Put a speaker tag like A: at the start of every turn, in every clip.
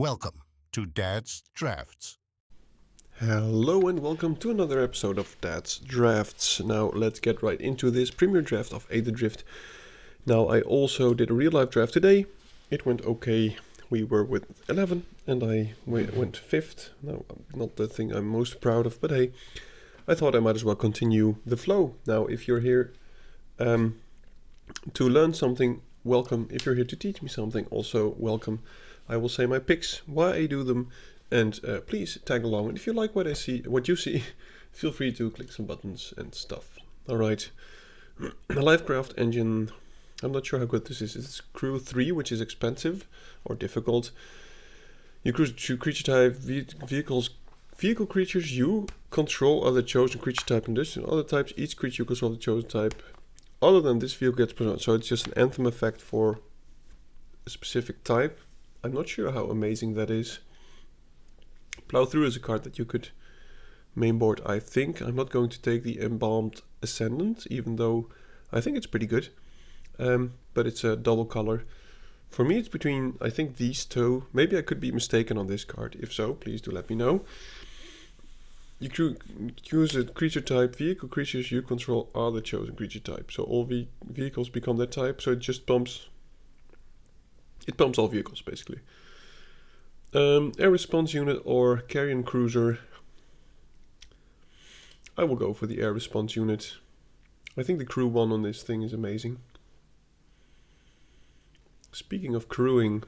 A: Welcome to Dad's Drafts.
B: Hello and welcome to another episode of Dad's Drafts. Now let's get right into this premier draft of Aetherdrift. Now I also did a real life draft today. It went okay. We were with 11 and I went 5th. Now not the thing I'm most proud of, but hey, I thought I might as well continue the flow. Now if you're here to learn something, welcome. If you're here to teach me something, also welcome. I will say my picks, why I do them, and please tag along. And if you like what you see, feel free to click some buttons and stuff. Alright, a Livecraft engine, I'm not sure how good this is. It's Crew 3, which is expensive or difficult. You choose creature type, vehicle creatures you control are the chosen creature type in this. In other types, each creature you control the chosen type other than this vehicle gets present. So it's just an anthem effect for a specific type. I'm not sure how amazing that is. Plow Through is a card that you could mainboard, I think. I'm not going to take the Embalmed Ascendant, even though I think it's pretty good. But it's a double color. For me, it's between, I think, these two. Maybe I could be mistaken on this card. If so, please do let me know. You choose a creature type. Vehicle creatures you control are the chosen creature type. So all vehicles become that type. So it just pumps. It pumps all vehicles, basically. Air response unit or carrion cruiser. I will go for the air response unit. I think the crew 1 on this thing is amazing. Speaking of crewing,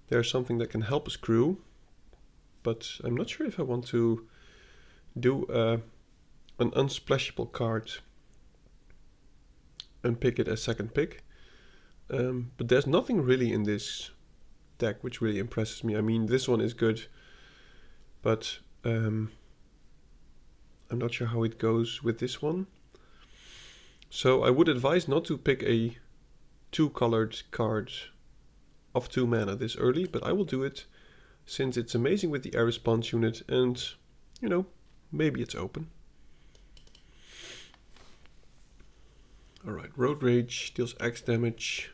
B: there's something that can help us crew, but I'm not sure if I want to do an unsplashable card and pick it as second pick. But there's nothing really in this deck which really impresses me. I mean, this one is good, but I'm not sure how it goes with this one. So I would advise not to pick a 2-colored card of 2 mana this early, but I will do it since it's amazing with the air response unit and, you know, maybe it's open. Alright, Road Rage deals X damage.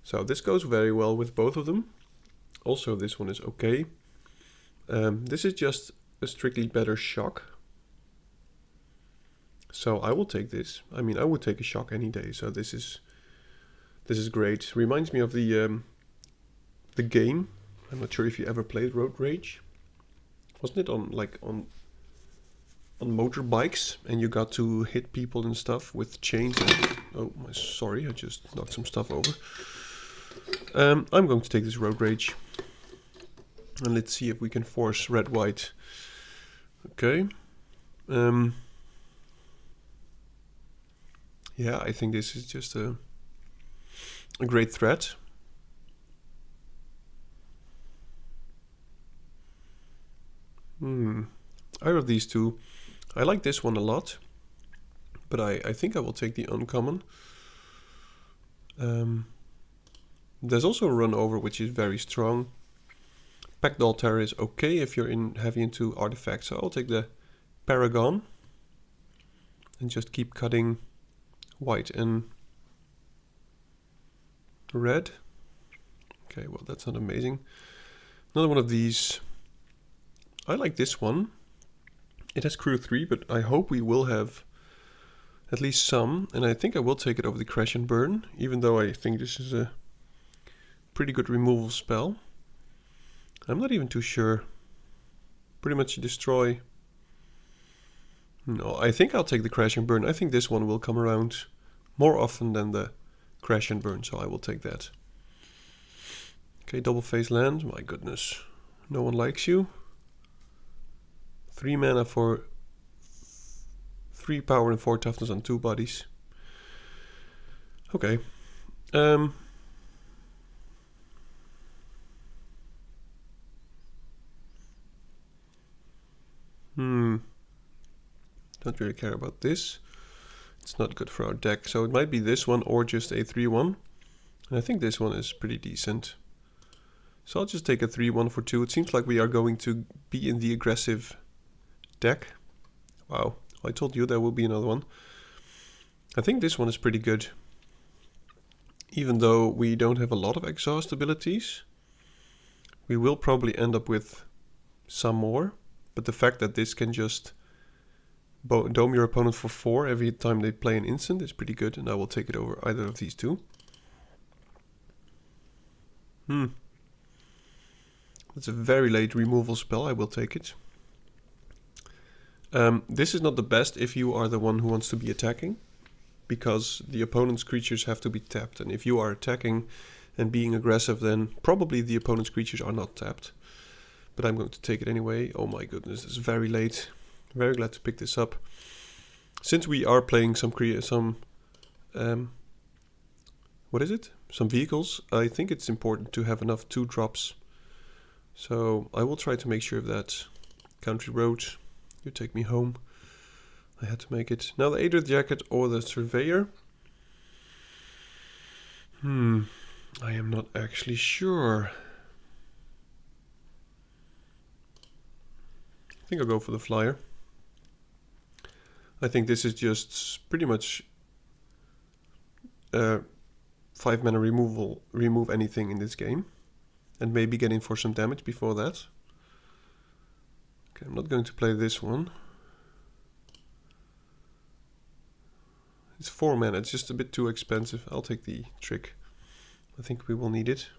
B: So this goes very well with both of them. Also, this one is okay. This is just a strictly better shock. So I will take this. I mean, I would take a shock any day. So this is great. Reminds me of the game. I'm not sure if you ever played Road Rage. Wasn't it on motorbikes and you got to hit people and stuff with chains? Oh, sorry, I just knocked some stuff over. I'm going to take this Road Rage. And let's see if we can force red-white. Okay. Yeah, I think this is just a great threat. Out of these two, I like this one a lot. But I think I will take the uncommon. There's also a run over which is very strong. Packdoll Terror is okay if you're heavy into artifacts, so I'll take the Paragon and just keep cutting white and red. Okay, well that's not amazing. Another one of these. I like this one. It has Crew 3, but I hope we will have at least some, and I think I will take it over the Crash and Burn, even though I think this is a pretty good removal spell. I'm not even too sure. Pretty much destroy. No, I think I'll take the Crash and Burn. I think this one will come around more often than the Crash and Burn, so I will take that. Okay, double face land. My goodness. No one likes you. 3 mana for 3 power and 4 toughness on 2 bodies. Okay. Don't really care about this. It's not good for our deck. So it might be this one or just a 3-1. And I think this one is pretty decent. So I'll just take a 3-1 for 2. It seems like we are going to be in the aggressive deck. Wow. I told you there will be another one. I think this one is pretty good. Even though we don't have a lot of exhaust abilities. We will probably end up with some more, but the fact that this can just dome your opponent for 4 every time they play an instant is pretty good, and I will take it over either of these two. That's a very late removal spell, I will take it. This is not the best if you are the one who wants to be attacking, because the opponent's creatures have to be tapped, and if you are attacking and being aggressive, then probably the opponent's creatures are not tapped. But I'm going to take it anyway. Oh my goodness, it's very late. Very glad to pick this up. Since we are playing some what is it? Some vehicles, I think it's important to have enough 2-drops. So I will try to make sure of that. Country Road, you take me home. I had to make it. Now the Aetherdrift Jacket or the Surveyor. I am not actually sure. I think I'll go for the Flyer. I think this is just pretty much 5-mana removal, remove anything in this game. And maybe get in for some damage before that. Okay, I'm not going to play this one. It's 4 mana, it's just a bit too expensive. I'll take the trick. I think we will need it.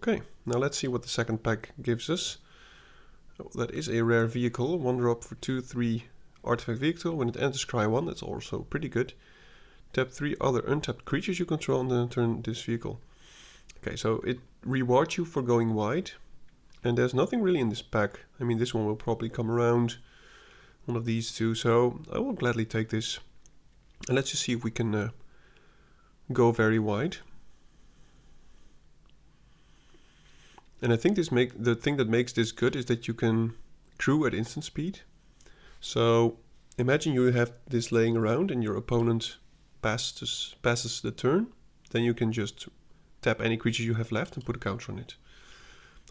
B: Okay, now let's see what the second pack gives us. Oh, that is a rare vehicle, 1-drop for 2/3 artifact vehicle. When it enters Cry 1, that's also pretty good. Tap 3 other untapped creatures you control and then turn this vehicle. Okay, so it rewards you for going wide. And there's nothing really in this pack. I mean, this one will probably come around. One of these two, so I will gladly take this. And let's just see if we can go very wide. And I think the thing that makes this good is that you can crew at instant speed. So imagine you have this laying around and your opponent passes the turn. Then you can just tap any creature you have left and put a counter on it.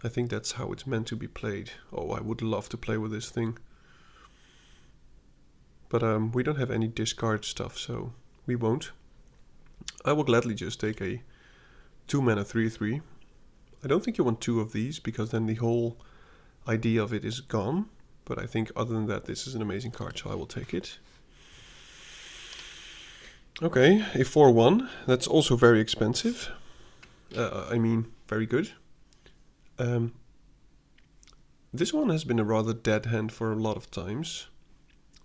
B: I think that's how it's meant to be played. Oh, I would love to play with this thing. But we don't have any discard stuff, so we won't. I will gladly just take a 2-mana 3/3. I don't think you want 2 of these, because then the whole idea of it is gone. But I think other than that, this is an amazing card, so I will take it. Okay, a 4/1. That's also very expensive. I mean, very good. This one has been a rather dead hand for a lot of times.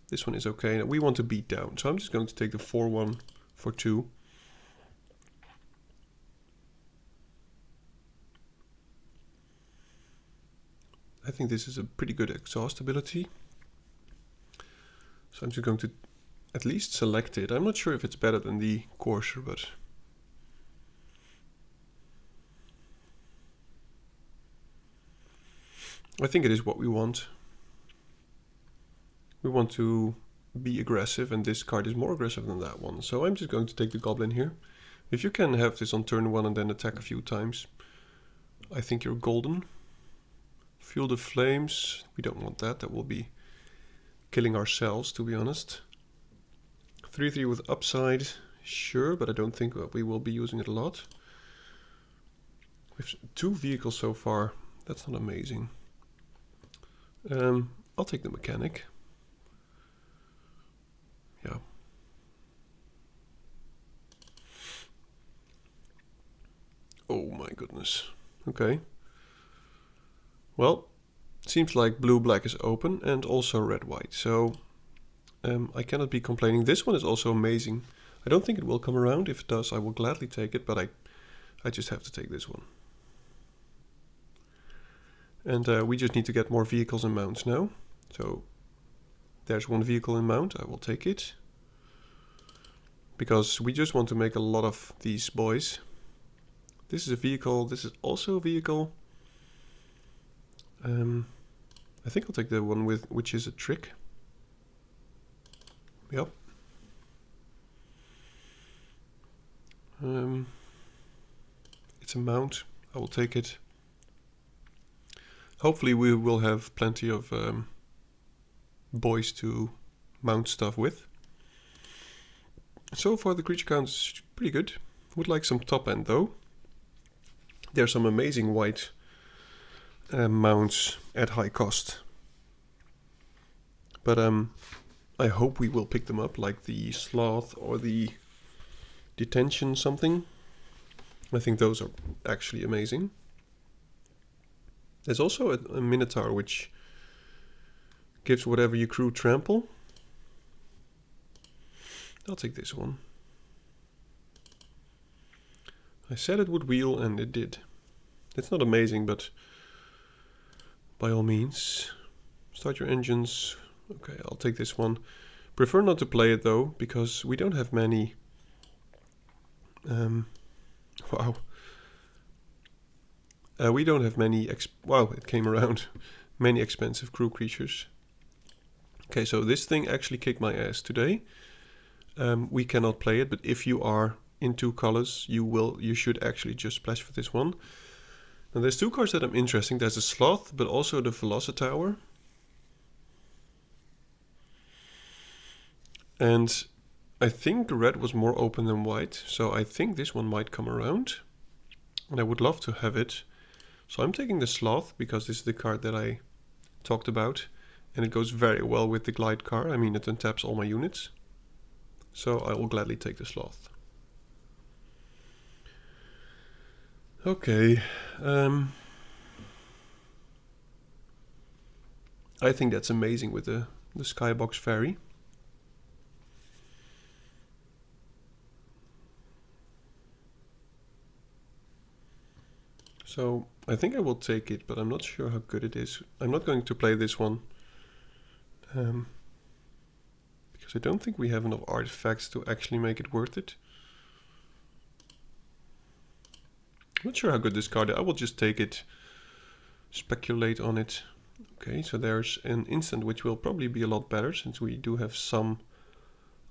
B: This one is okay. We want to beat down, so I'm just going to take the 4/1 for 2. I think this is a pretty good exhaust ability. So I'm just going to at least select it. I'm not sure if it's better than the Courser, but I think it is what we want. We want to be aggressive, and this card is more aggressive than that one. So I'm just going to take the Goblin here. If you can have this on turn 1 and then attack a few times, I think you're golden. Fuel the Flames, we don't want that. That will be killing ourselves, to be honest. 3/3 with upside, sure, but I don't think we will be using it a lot. We have 2 vehicles so far. That's not amazing. I'll take the Mechanic. Yeah. Oh my goodness. Okay. Well, seems like blue-black is open and also red-white. So I cannot be complaining. This one is also amazing. I don't think it will come around. If it does, I will gladly take it, but I just have to take this one. And we just need to get more vehicles and mounts now. So there's 1 vehicle in mount. I will take it. Because we just want to make a lot of these boys. This is a vehicle. This is also a vehicle. I think I'll take the one with which is a trick. Yep. It's a mount. I will take it. Hopefully we will have plenty of boys to mount stuff with. So far the creature count is pretty good. Would like some top end though. There's some amazing white mounts at high cost. But I hope we will pick them up, like the Sloth or the Detention something. I think those are actually amazing. There's also a Minotaur which gives whatever you crew trample. I'll take this one. I said it would wheel and it did. It's not amazing, but by all means. Start your engines. Okay, I'll take this one. Prefer not to play it though, because we don't have many... wow. We don't have many... wow, it came around. Many expensive crew creatures. Okay, so this thing actually kicked my ass today. We cannot play it, but if you are in 2 colors, you should actually just splash for this one. Now there's 2 cards that are interesting. There's the Sloth, but also the Velocitower. And I think red was more open than white, so I think this one might come around. And I would love to have it. So I'm taking the Sloth, because this is the card that I talked about. And it goes very well with the Glide card. I mean, it untaps all my units. So I will gladly take the Sloth. Okay. I think that's amazing with the Skybox Fairy. So I think I will take it, but I'm not sure how good it is. I'm not going to play this one. Because I don't think we have enough artifacts to actually make it worth it. I'm not sure how good this card is. I will just take it, speculate on it. Okay, so there's an instant which will probably be a lot better since we do have some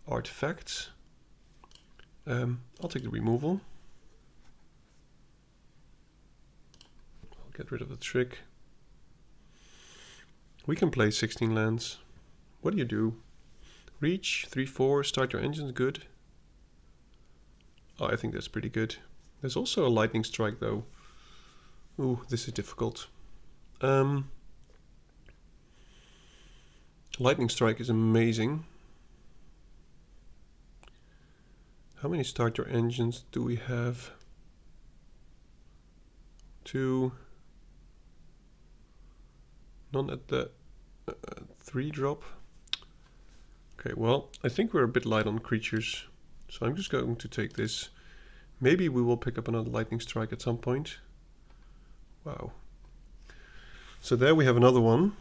B: artifacts. I'll take the removal. I'll get rid of the trick. We can play 16 lands. What do you do? Reach, 3/4, start your engines, good. Oh, I think that's pretty good. There's also a lightning strike though. Ooh, this is difficult. Lightning strike is amazing. How many start your engines do we have? 2. None at the 3 drop. Okay, well, I think we're a bit light on creatures. So I'm just going to take this. Maybe we will pick up another lightning strike at some point. Wow. So there we have another one.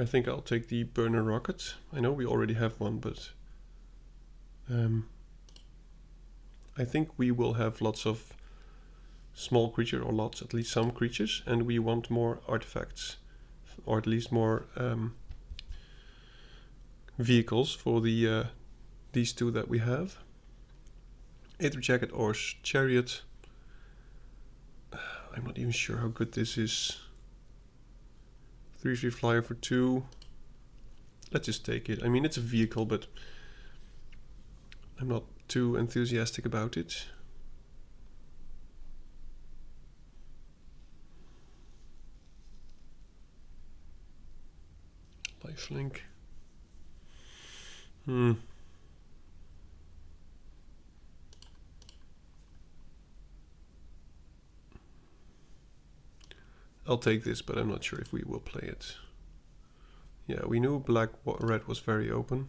B: I think I'll take the burner rocket. I know we already have one, but I think we will have lots of small creature, or lots, at least some creatures, and we want more artifacts, or at least more vehicles for the these 2 that we have. Aether Jacket or Chariot. I'm not even sure how good this is. 3/3 flyer for 2. Let's just take it. I mean, it's a vehicle, but I'm not too enthusiastic about it. Lifelink. I'll take this, but I'm not sure if we will play it. Yeah, we knew red was very open.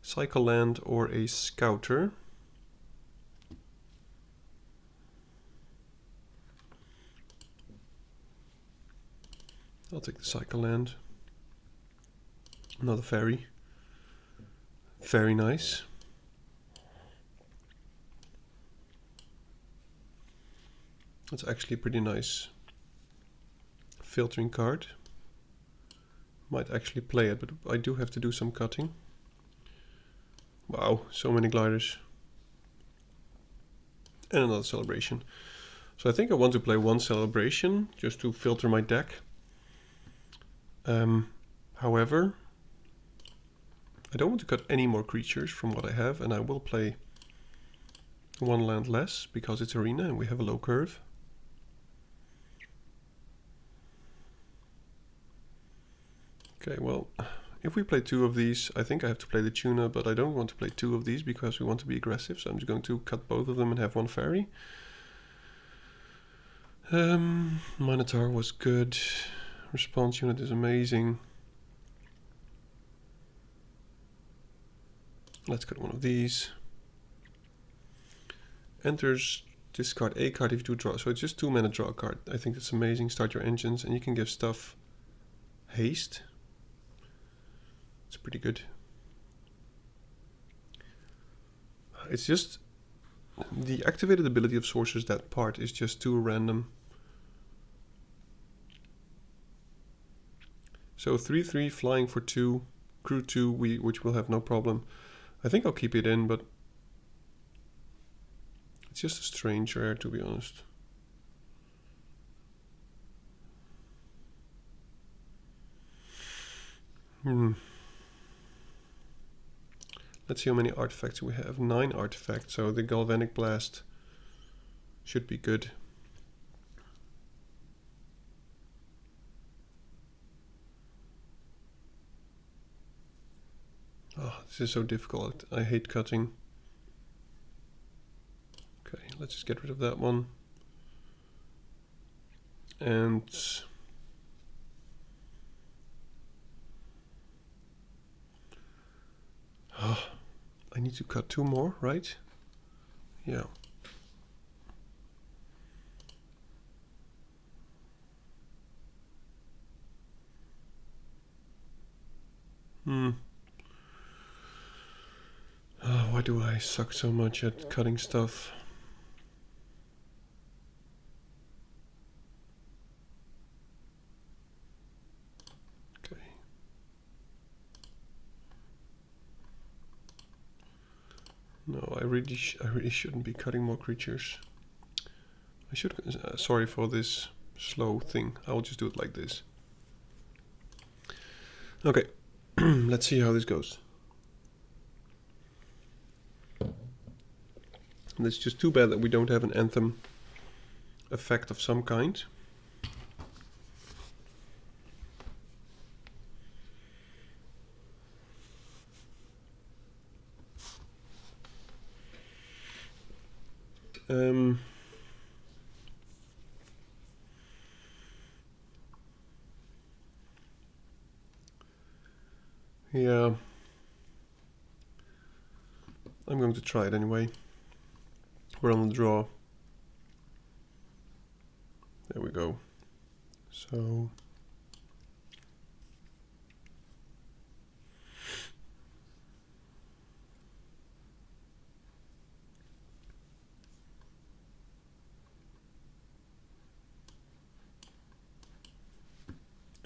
B: Cycle land or a Scouter. I'll take the Cycle land. Another fairy. Very nice. That's actually a pretty nice filtering card. Might actually play it, but I do have to do some cutting. Wow, so many gliders. And another celebration. So I think I want to play one celebration just to filter my deck. However, I don't want to cut any more creatures from what I have, and I will play one land less because it's arena and we have a low curve. Okay, well, if we play two of these, I think I have to play the tuna, but I don't want to play two of these because we want to be aggressive, so I'm just going to cut both of them and have one fairy. Minotaur was good. Response unit is amazing. Let's cut one of these. Enters, discard a card if you do draw. So it's just 2 mana draw a card. I think that's amazing. Start your engines and you can give stuff haste. It's pretty good. It's just the activated ability of sources, that part is just too random. So 3/3 flying for 2, crew 2, which will have no problem. I think I'll keep it in, but it's just a strange rare, to be honest. Let's see how many artifacts we have. 9 artifacts, so the Galvanic Blast should be good. Oh, this is so difficult. I hate cutting. Okay, let's just get rid of that one. And I need to cut 2 more, right? Yeah. Why do I suck so much at cutting stuff? Okay. No, I really shouldn't be cutting more creatures. I should. Sorry for this slow thing. I'll just do it like this. Okay. Let's see how this goes. And it's just too bad that we don't have an anthem effect of some kind. Yeah. I'm going to try it anyway. We're on the draw. There we go. So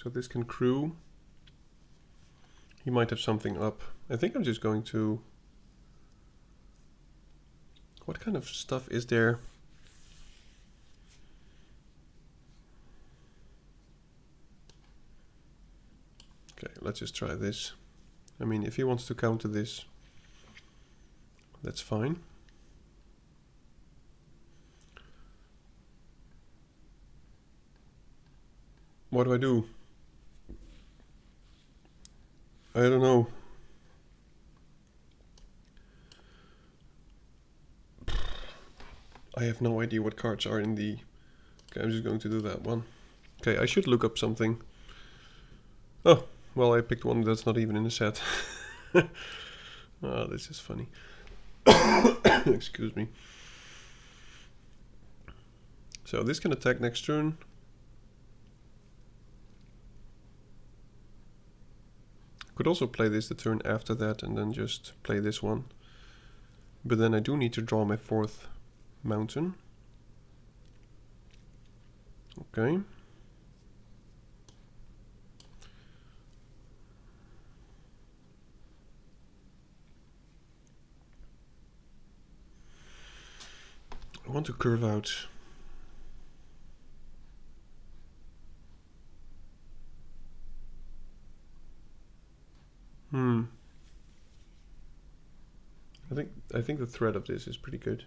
B: this can crew. He might have something up. I think I'm just going to... What kind of stuff is there? Okay, let's just try this. I mean, if he wants to counter this, that's fine. What do I do? I don't know. I have no idea what cards are in the... Okay, I'm just going to do that one. Okay, I should look up something. Oh, well, I picked one that's not even in the set. Oh, this is funny. Excuse me. So this can attack next turn. Could also play this the turn after that and then just play this one. But then I do need to draw my 4th mountain. Okay. I want to curve out. I think the threat of this is pretty good.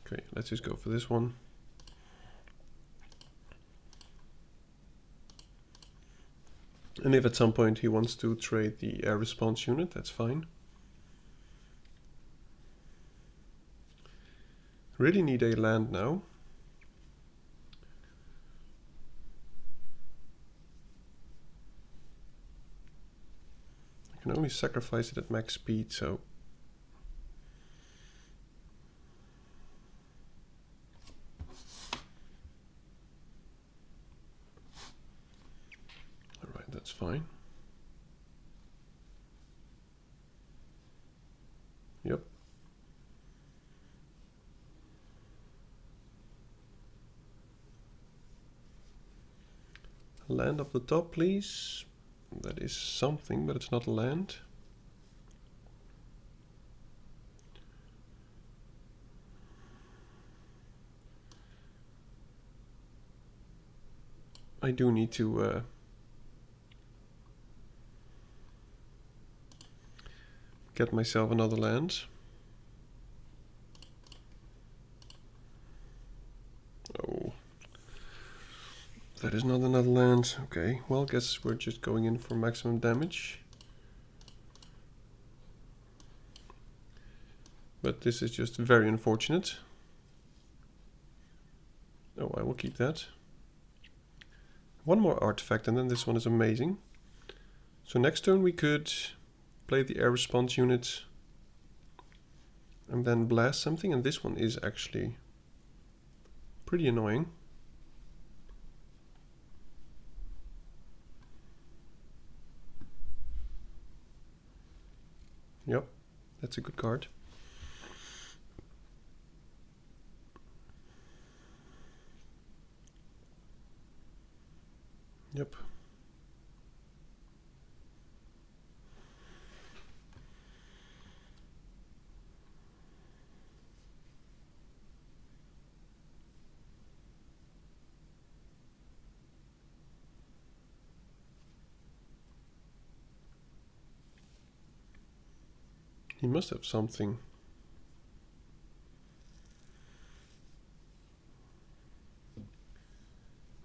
B: Okay, let's just go for this one. And if at some point he wants to trade the air response unit, that's fine. Really need a land now. I can only sacrifice it at max speed, so... Alright, that's fine. Yep. Land up the top, please. That is something, but it's not a land. I do need to get myself another land. Oh. That is not another land. Okay, well, guess we're just going in for maximum damage. But this is just very unfortunate. Oh, I will keep that. One more artifact and then this one is amazing. So next turn we could play the air response unit and then blast something, and this one is actually pretty annoying. Yep, that's a good card. Yep. He must have something.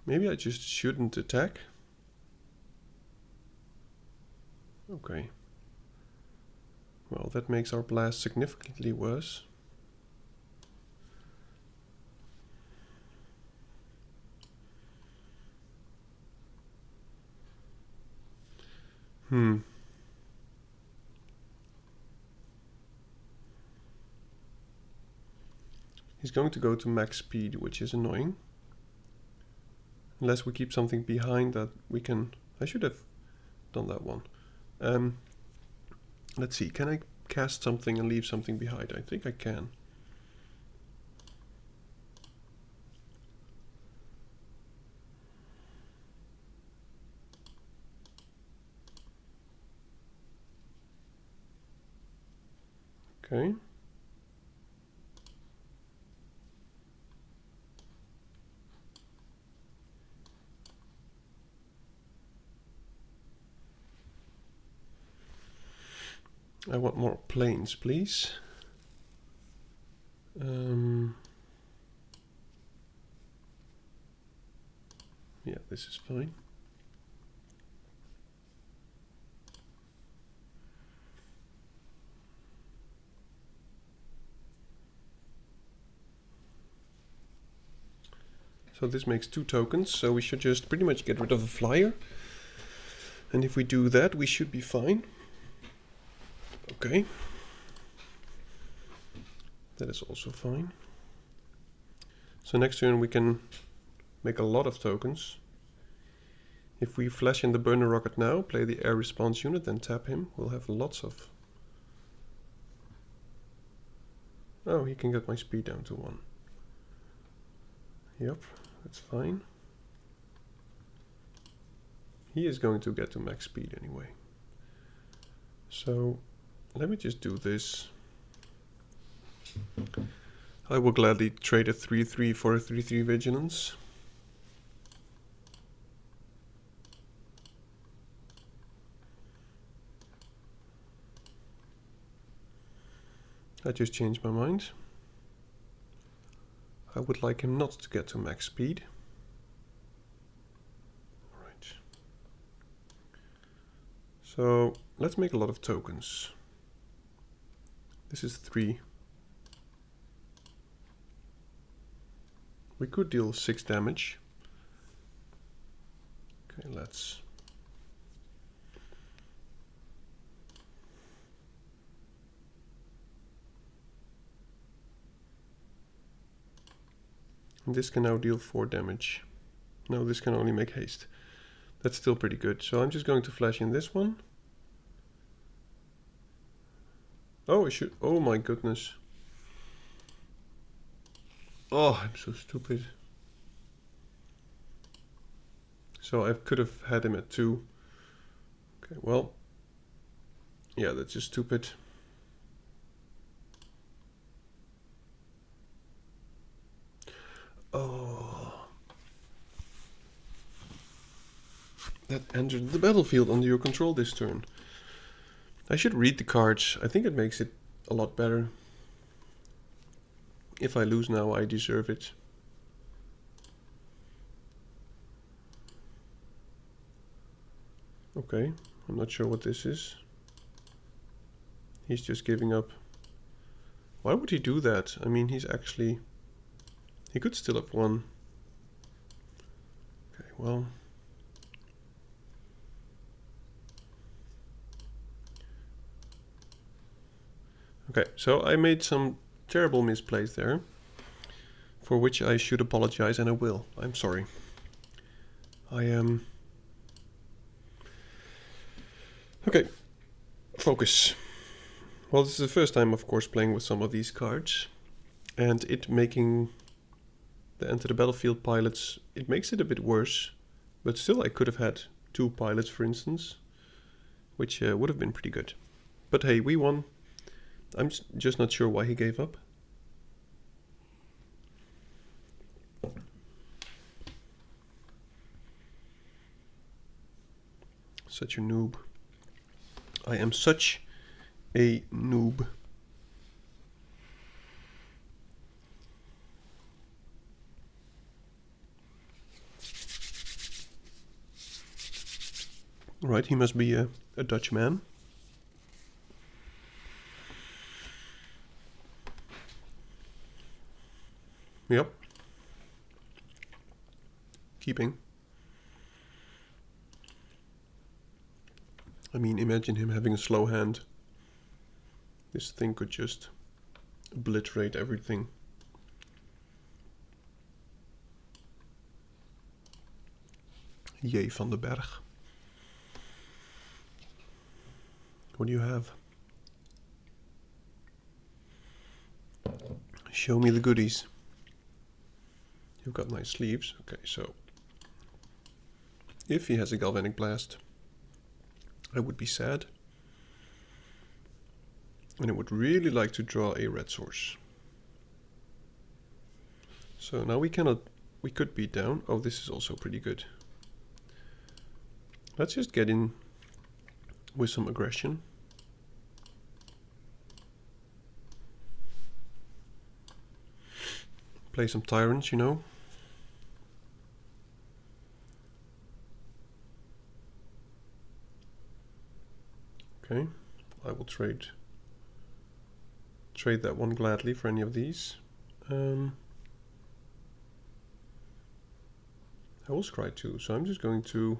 B: Maybe I just shouldn't attack. Okay. Well, that makes our blast significantly worse. He's going to go to max speed, which is annoying. Unless we keep something behind that we can... I should have done that one. Let's see, can I cast something and leave something behind? I think I can. Okay. I want more planes, please. Yeah, this is fine. So this makes 2 tokens, so we should just pretty much get rid of the flyer. And if we do that, we should be fine. Okay. That is also fine. So next turn we can make a lot of tokens. If we flash in the burner rocket now, play the air response unit, then tap him, we'll have lots of... Oh, he can get my speed down to 1. Yep, that's fine. He is going to get to max speed anyway. So let me just do this. I will gladly trade a 3/3 for a 3/3 Vigilance. I just changed my mind. I would like him not to get to max speed. Alright. So let's make a lot of tokens. This is 3. We could deal 6 damage. Okay, let's... And this can now deal 4 damage. No, this can only make haste. That's still pretty good. So I'm just going to flash in this one. Oh, I should... Oh my goodness. Oh, I'm so stupid. So I could have had him at 2. Okay, well. Yeah, that's just stupid. Oh. That entered the battlefield under your control this turn. I should read the cards. I think it makes it a lot better. If I lose now, I deserve it. Okay, I'm not sure what this is. He's just giving up. Why would he do that? I mean, he's actually... He could still have won. Okay, well... Okay, so I made some terrible misplays there, for which I should apologize, and I will. I'm sorry. I am... Okay, focus. Well, this is the first time, of course, playing with some of these cards, and it making the enter the battlefield pilots, it makes it a bit worse, but still I could have had 2 pilots, for instance, which would have been pretty good. But hey, we won. I'm just not sure why he gave up. Such a noob. I am such a noob. Right, he must be a Dutch man. Yep. Keeping. I mean, imagine him having a slow hand. This thing could just obliterate everything. J. van den Berg. What do you have? Show me the goodies. You've got nice sleeves. Okay, so if he has a Galvanic Blast, I would be sad. And I would really like to draw a red source. So now we could beat down. Oh, this is also pretty good. Let's just get in with some aggression. Play some tyrants, you know. Okay, I will trade that one gladly for any of these. I will scry 2, so I'm just going to...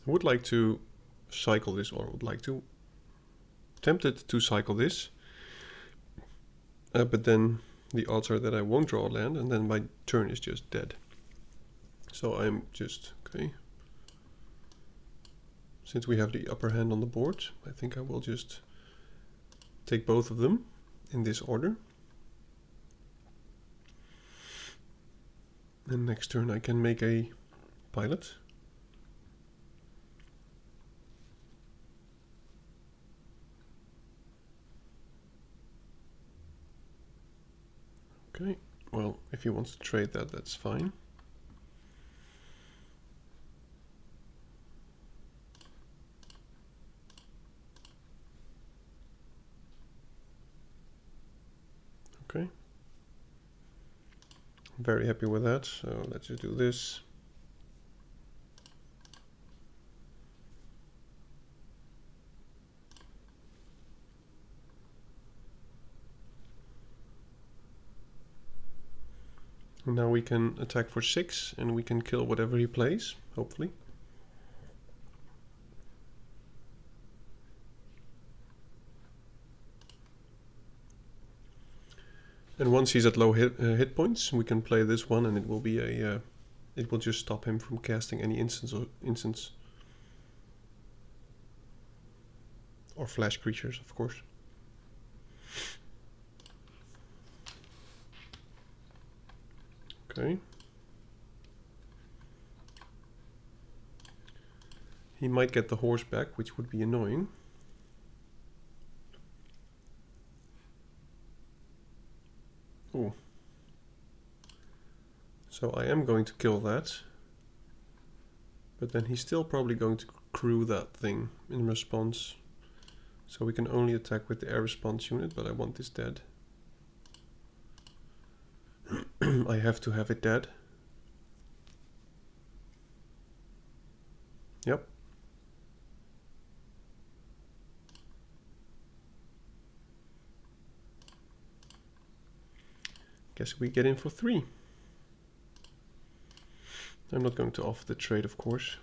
B: I would like to cycle this, or would like to... Tempted to cycle this. But then the odds are that I won't draw a land, and then my turn is just dead. So I'm just... Okay. Since we have the upper hand on the board, I think I will just take both of them in this order. And next turn I can make a pilot. Okay, well, if he wants to trade that, that's fine. Okay. I'm very happy with that, so let's just do this. And now we can attack for 6 and we can kill whatever he plays, hopefully. And once he's at low hit points, we can play this one, and it will be a it will just stop him from casting any instants or flash creatures, of course. Okay. He might get the horse back, which would be annoying. Ooh. So I am going to kill that. But then he's still probably going to crew that thing in response. So we can only attack with the air response unit, but I want this dead. I have to have it dead. Yep. Guess we get in for 3. I'm not going to offer the trade, of course.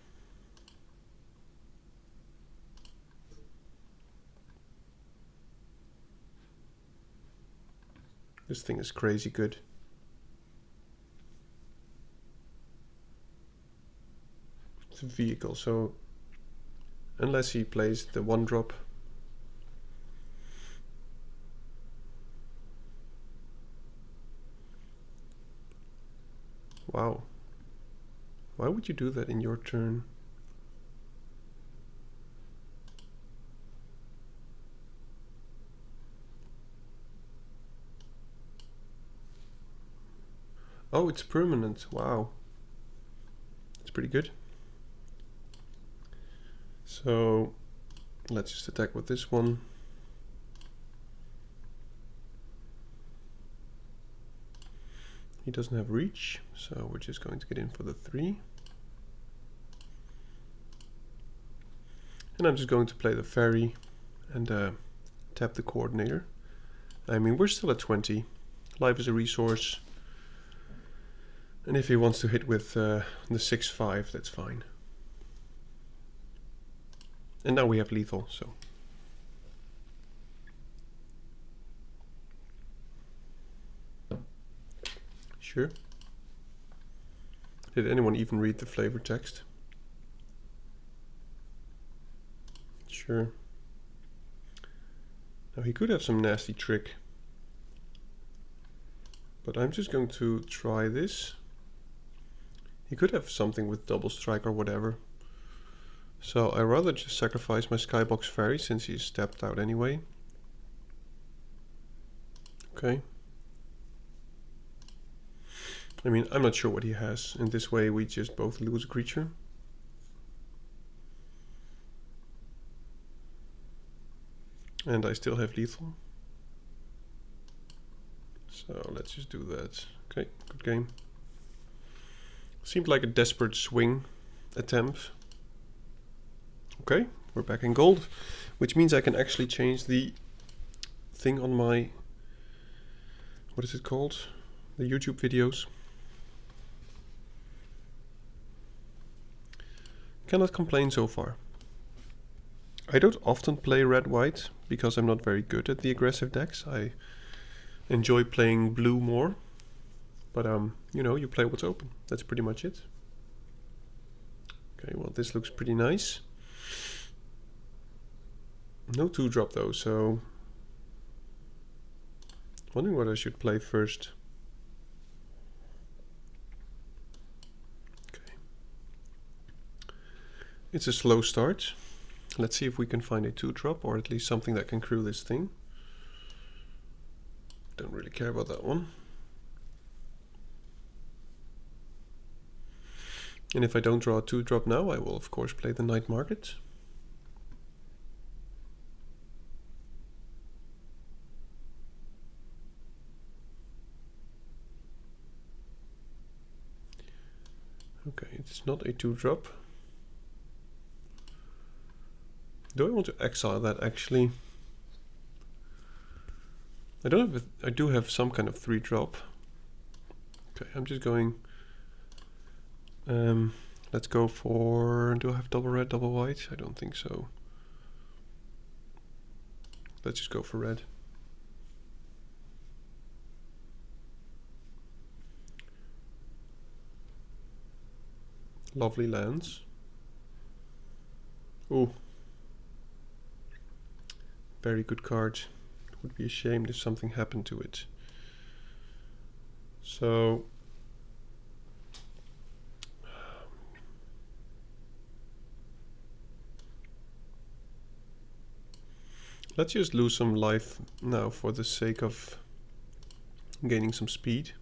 B: This thing is crazy good. It's a vehicle, so unless he plays the 1-drop. Wow. Why would you do that in your turn? Oh, it's permanent. Wow. It's pretty good. So let's just attack with this one. He doesn't have reach, so we're just going to get in for the 3. And I'm just going to play the fairy and tap the coordinator. I mean, we're still at 20. Life is a resource. And if he wants to hit with the 6/5, that's fine. And now we have lethal, so. Sure. Did anyone even read the flavor text? Sure. Now he could have some nasty trick. But I'm just going to try this. He could have something with double strike or whatever. So I rather just sacrifice my Skybox Fairy since he's stepped out anyway. Okay. I mean, I'm not sure what he has. In this way we just both lose a creature. And I still have lethal. So let's just do that. Okay, good game. Seemed like a desperate swing attempt. Okay, we're back in gold, which means I can actually change the thing on my, what is it called? The YouTube videos. Cannot complain so far. I don't often play red-white because I'm not very good at the aggressive decks. I enjoy playing blue more. But you know, you play what's open. That's pretty much it. Okay, well this looks pretty nice. No 2-drop though, so wondering what I should play first. Okay. It's a slow start. Let's see if we can find a 2-drop or at least something that can crew this thing. Don't really care about that one. And if I don't draw a 2-drop now, I will of course play the Night Market. Okay, it's not a 2-drop. Do I want to exile that actually? I don't have I do have some kind of 3-drop. Okay, I'm just going. Let's go for. Do I have double red, double white? I don't think so. Let's just go for red. Lovely lands. Ooh. Very good card. It would be ashamed if something happened to it. So let's just lose some life now for the sake of gaining some speed.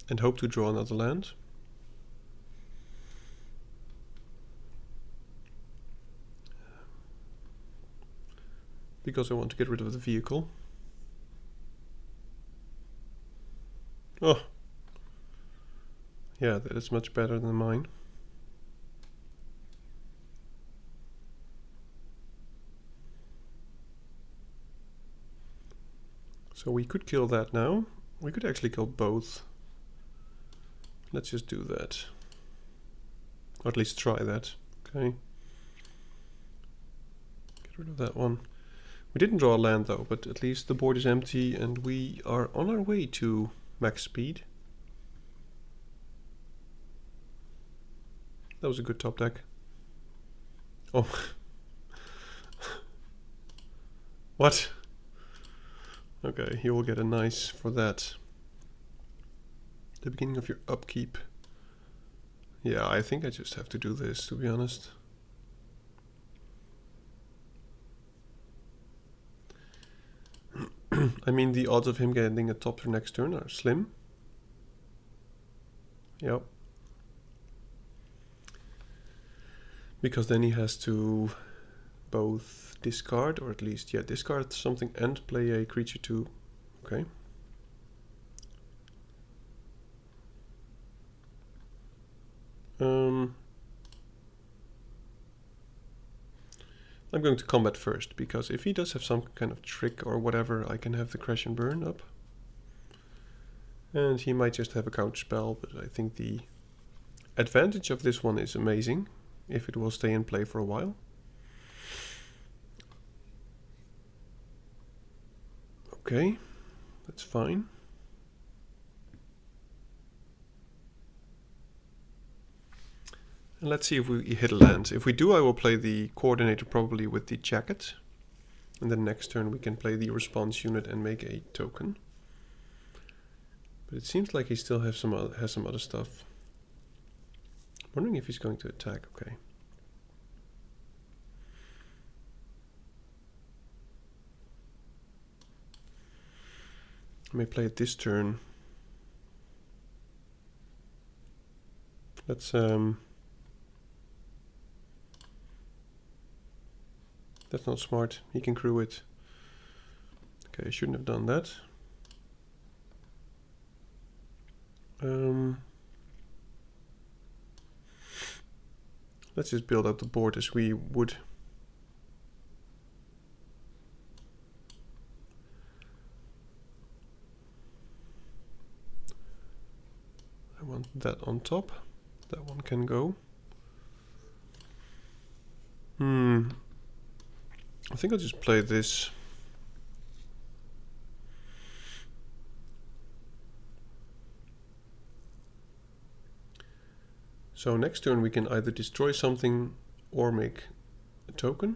B: And hope to draw another land. Because I want to get rid of the vehicle. Oh! Yeah, that is much better than mine. So we could kill that now. We could actually kill both. Let's just do that. Or at least try that. Okay. Get rid of that one. We didn't draw a land though, but at least the board is empty and we are on our way to max speed. That was a good top deck. Oh. What? Okay, you will get a nice for that. The beginning of your upkeep. Yeah, I think I just have to do this, to be honest. I mean, the odds of him getting a top turn next turn are slim. Yep. Because then he has to both discard, or at least, yeah, discard something and play a creature too. Okay. I'm going to combat first, because if he does have some kind of trick or whatever, I can have the Crash and Burn up. And he might just have a counter spell, but I think the advantage of this one is amazing, if it will stay in play for a while. Okay, that's fine. And let's see if we hit a land. If we do, I will play the coordinator probably with the jacket. And then next turn we can play the response unit and make a token. But it seems like he still has some other stuff. I'm wondering if he's going to attack. Okay. I may play it this turn. Let's that's not smart. He can crew it. Okay, I shouldn't have done that. Let's just build up the board as we would. I want that on top. That one can go. I think I'll just play this. So next turn we can either destroy something or make a token.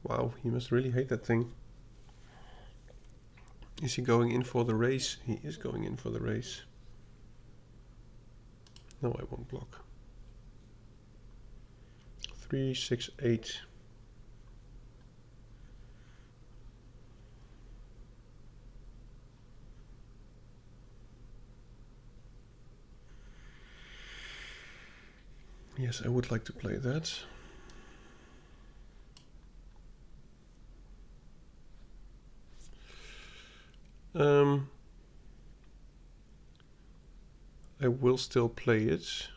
B: Wow, he must really hate that thing. Is he going in for the race? He is going in for the race. No, I won't block. 3, 6, 8. Yes, I would like to play that. I will still play it.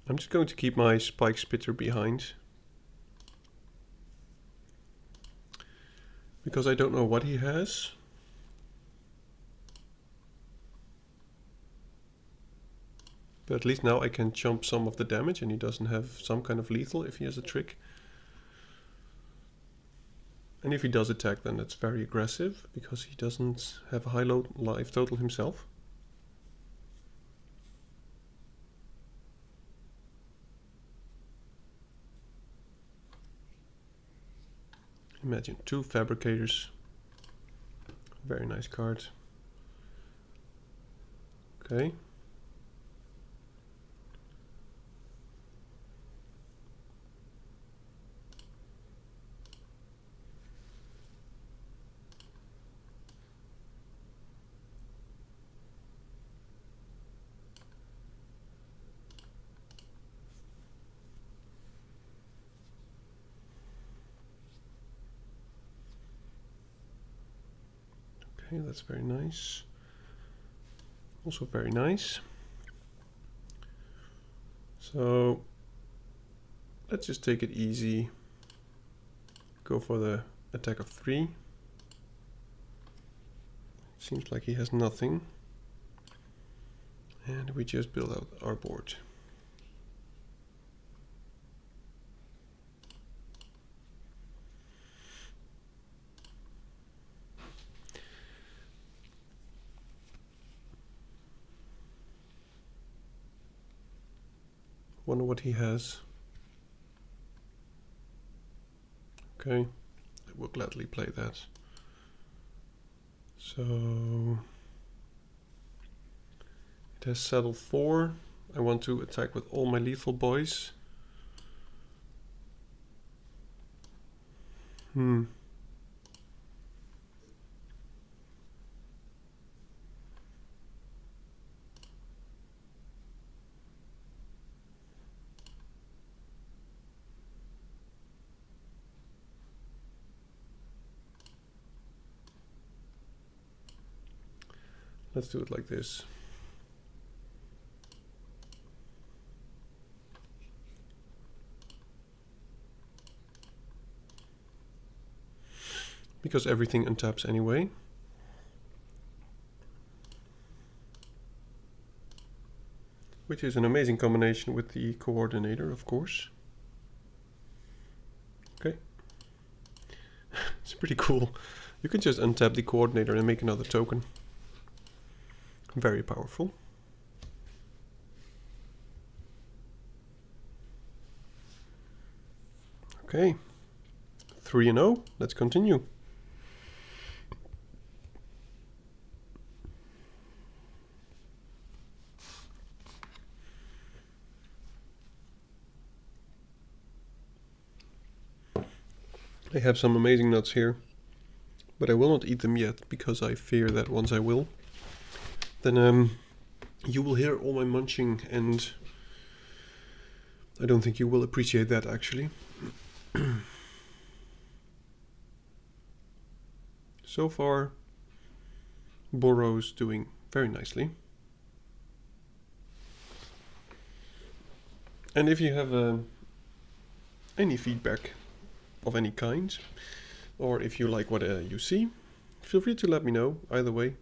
B: I'm just going to keep my Spike Spitter behind, because I don't know what he has. But at least now I can jump some of the damage, and he doesn't have some kind of lethal if he has a trick. And if he does attack, then that's very aggressive, because he doesn't have a high life total himself. Imagine 2 Fabricators. Very nice card. Okay. Okay, that's very nice. Also very nice. So let's just take it easy. Go for the attack of 3. Seems like he has nothing. And we just build out our board. Wonder what he has. Okay, I will gladly play that. So it has saddle 4. I want to attack with all my lethal boys. Let's do it like this. Because everything untaps anyway. Which is an amazing combination with the coordinator, of course. Okay. It's pretty cool. You can just untap the coordinator and make another token. Very powerful. Okay. 3-0. Let's continue. I have some amazing nuts here, but I will not eat them yet, because I fear that once I will, then you will hear all my munching, and I don't think you will appreciate that, actually. So far, Borrow's doing very nicely. And if you have any feedback of any kind, or if you like what you see, feel free to let me know. Either way,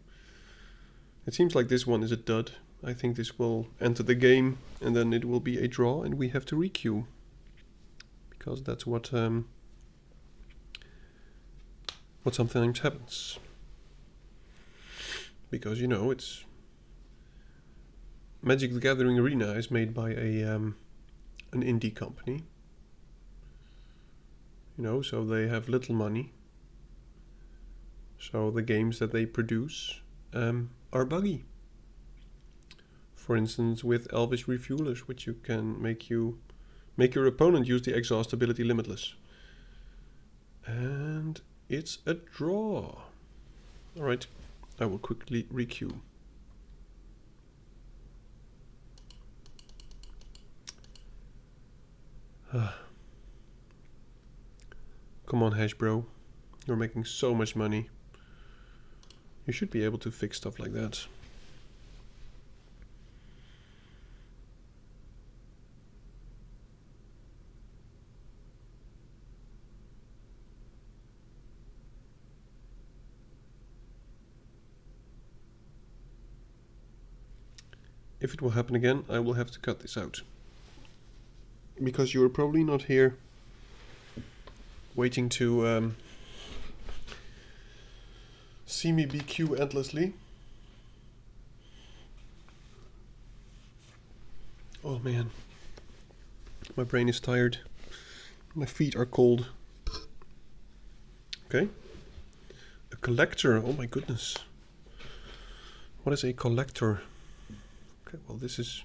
B: it seems like this one is a dud. I think this will enter the game, and then it will be a draw, and we have to requeue, because that's what sometimes happens. Because, you know, it's Magic the Gathering Arena is made by an indie company. You know, so they have little money. So the games that they produce are buggy. For instance, with Elvish Refuelers, which you can make your opponent use the exhaust ability limitless. And it's a draw. Alright, I will quickly requeue. Come on, Hash Bro. You're making so much money. You should be able to fix stuff like that. If it will happen again, I will have to cut this out. Because you are probably not here waiting to see me BQ endlessly. Oh man. My brain is tired. My feet are cold. Okay. A collector. Oh my goodness. What is a collector? Okay, well this is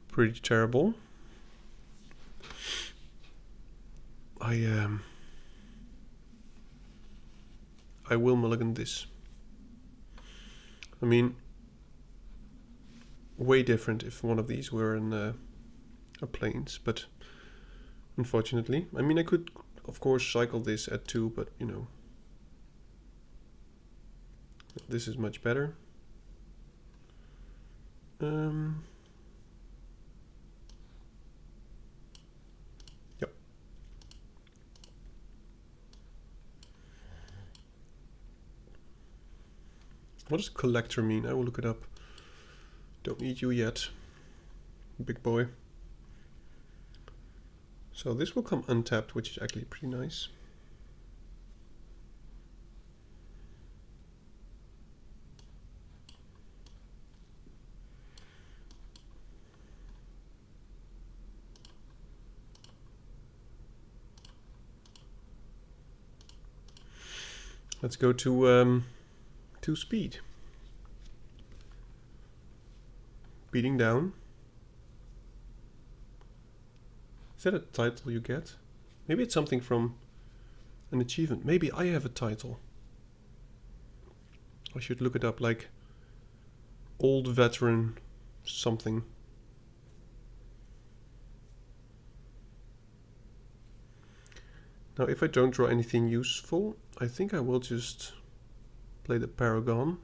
B: pretty terrible. I will mulligan this. I mean, way different if one of these were in a plains, but unfortunately, I mean I could of course cycle this at 2, but you know, this is much better. Yep. What does collector mean? I will look it up. Don't need you yet, big boy. So this will come untapped, which is actually pretty nice. Let's go to speed. Beating down. Is that a title you get? Maybe it's something from an achievement. Maybe I have a title. I should look it up, like old veteran something. Now if I don't draw anything useful, I think I will just play the Paragon.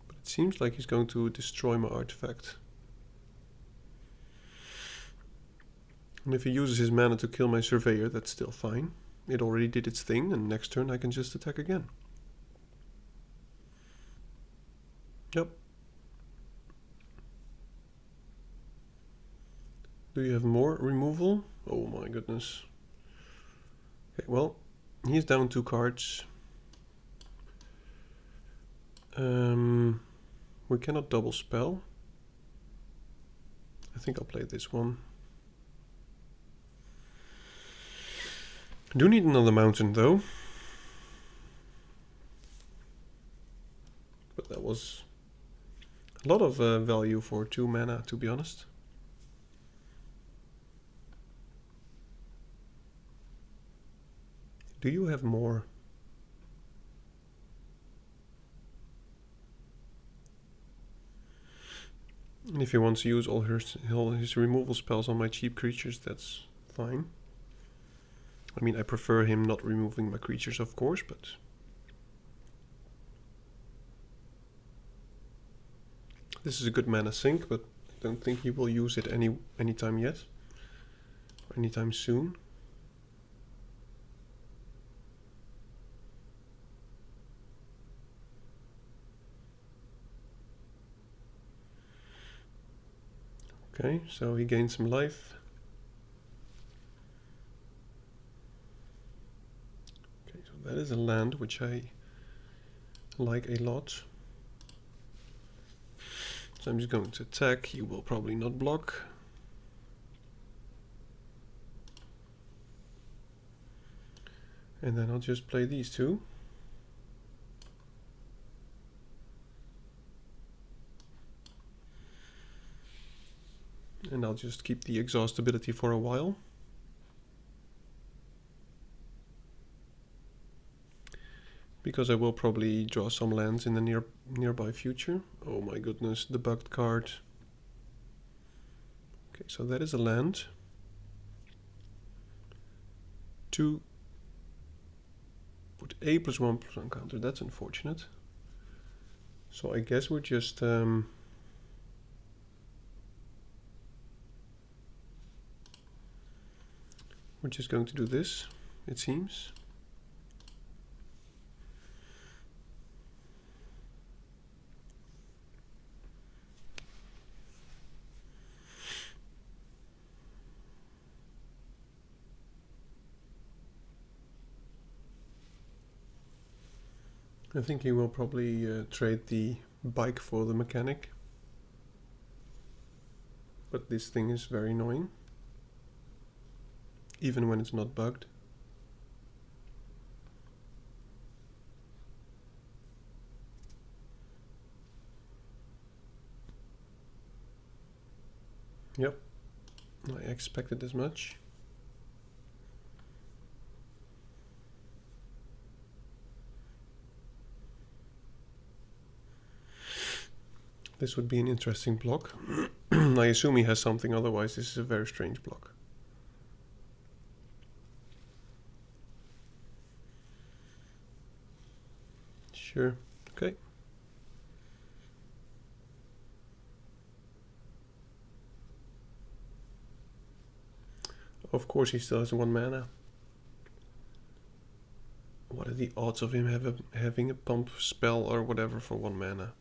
B: But it seems like he's going to destroy my artifact. And if he uses his mana to kill my Surveyor, that's still fine. It already did its thing, and next turn I can just attack again. Yep. Do you have more removal? Oh my goodness. Okay, well, he's down 2 cards. We cannot double spell. I think I'll play this one. I do need another mountain though. But that was a lot of value for 2 mana, to be honest. Do you have more? And if he wants to use all his removal spells on my cheap creatures, that's fine. I mean, I prefer him not removing my creatures, of course, but... This is a good mana sink, but I don't think he will use it anytime yet. Or anytime soon. Okay, so he gains some life. Okay, so that is a land which I like a lot. So I'm just going to attack. He will probably not block. And then I'll just play these 2. And I'll just keep the exhaust ability for a while. because I will probably draw some lands in the nearby future. Oh my goodness, the bugged card. Okay, so that is a land. 2 put a +1/+1 counter. That's unfortunate. So I guess we're just we're just going to do this, it seems. I think he will probably trade the bike for the mechanic. But this thing is very annoying, even when it's not bugged. Yep, I expected as much. This would be an interesting block. I assume he has something, otherwise this is a very strange block. Sure, okay. Of course he still has 1 mana. What are the odds of him having a pump spell or whatever for 1 mana?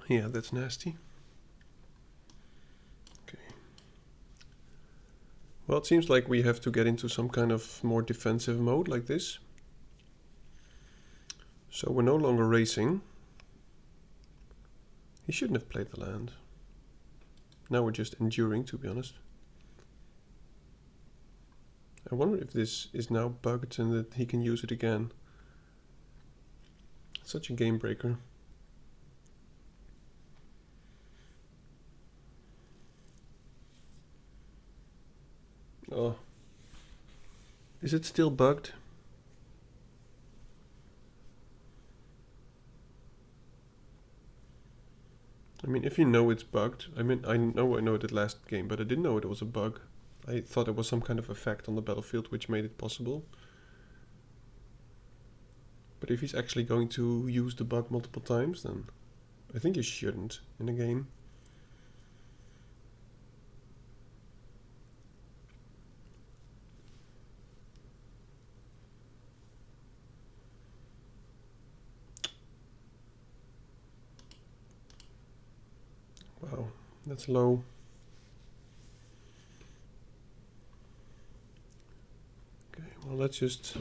B: Yeah, that's nasty. Okay. Well, it seems like we have to get into some kind of more defensive mode like this. So we're no longer racing. He shouldn't have played the land. Now we're just enduring, to be honest. I wonder if this is now bugged and that he can use it again. Such a game breaker. Oh. Is it still bugged? I mean, if you know it's bugged, I mean, I know it did last game, but I didn't know it was a bug. I thought it was some kind of effect on the battlefield which made it possible. But if he's actually going to use the bug multiple times, then I think he shouldn't in a game. Wow, that's low. Okay, well let's just...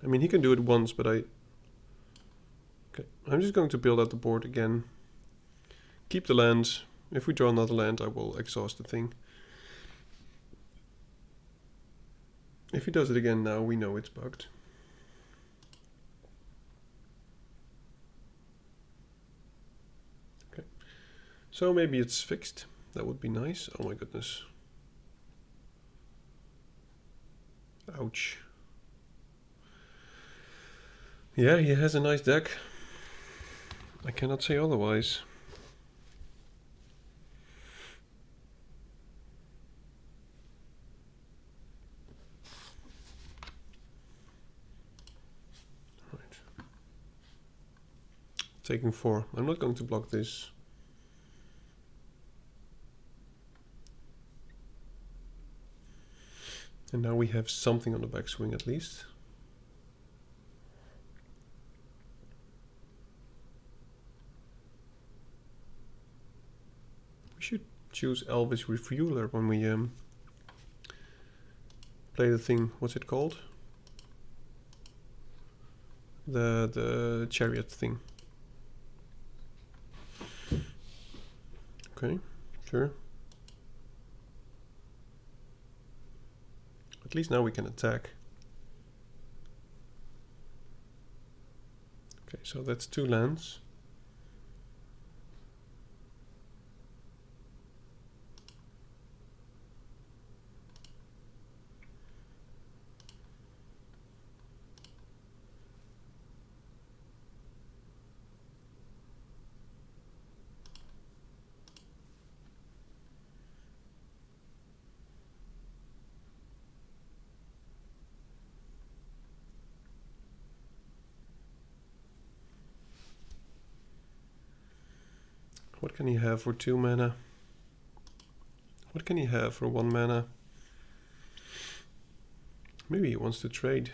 B: I mean, he can do it once, but okay, I'm just going to build out the board again. Keep the land. If we draw another land, I will exhaust the thing. If he does it again now, we know it's bugged. Okay, so maybe it's fixed. That would be nice. Oh my goodness. Ouch. Yeah, he has a nice deck. I cannot say otherwise. Right. Taking 4. I'm not going to block this. And now we have something on the backswing at least. We should choose Elvis Refueler when we play the thing. What's it called? The chariot thing. Okay, sure. At least now we can attack. Okay, so that's 2 lands. What can he have for 2 mana? What can he have for 1 mana? Maybe he wants to trade.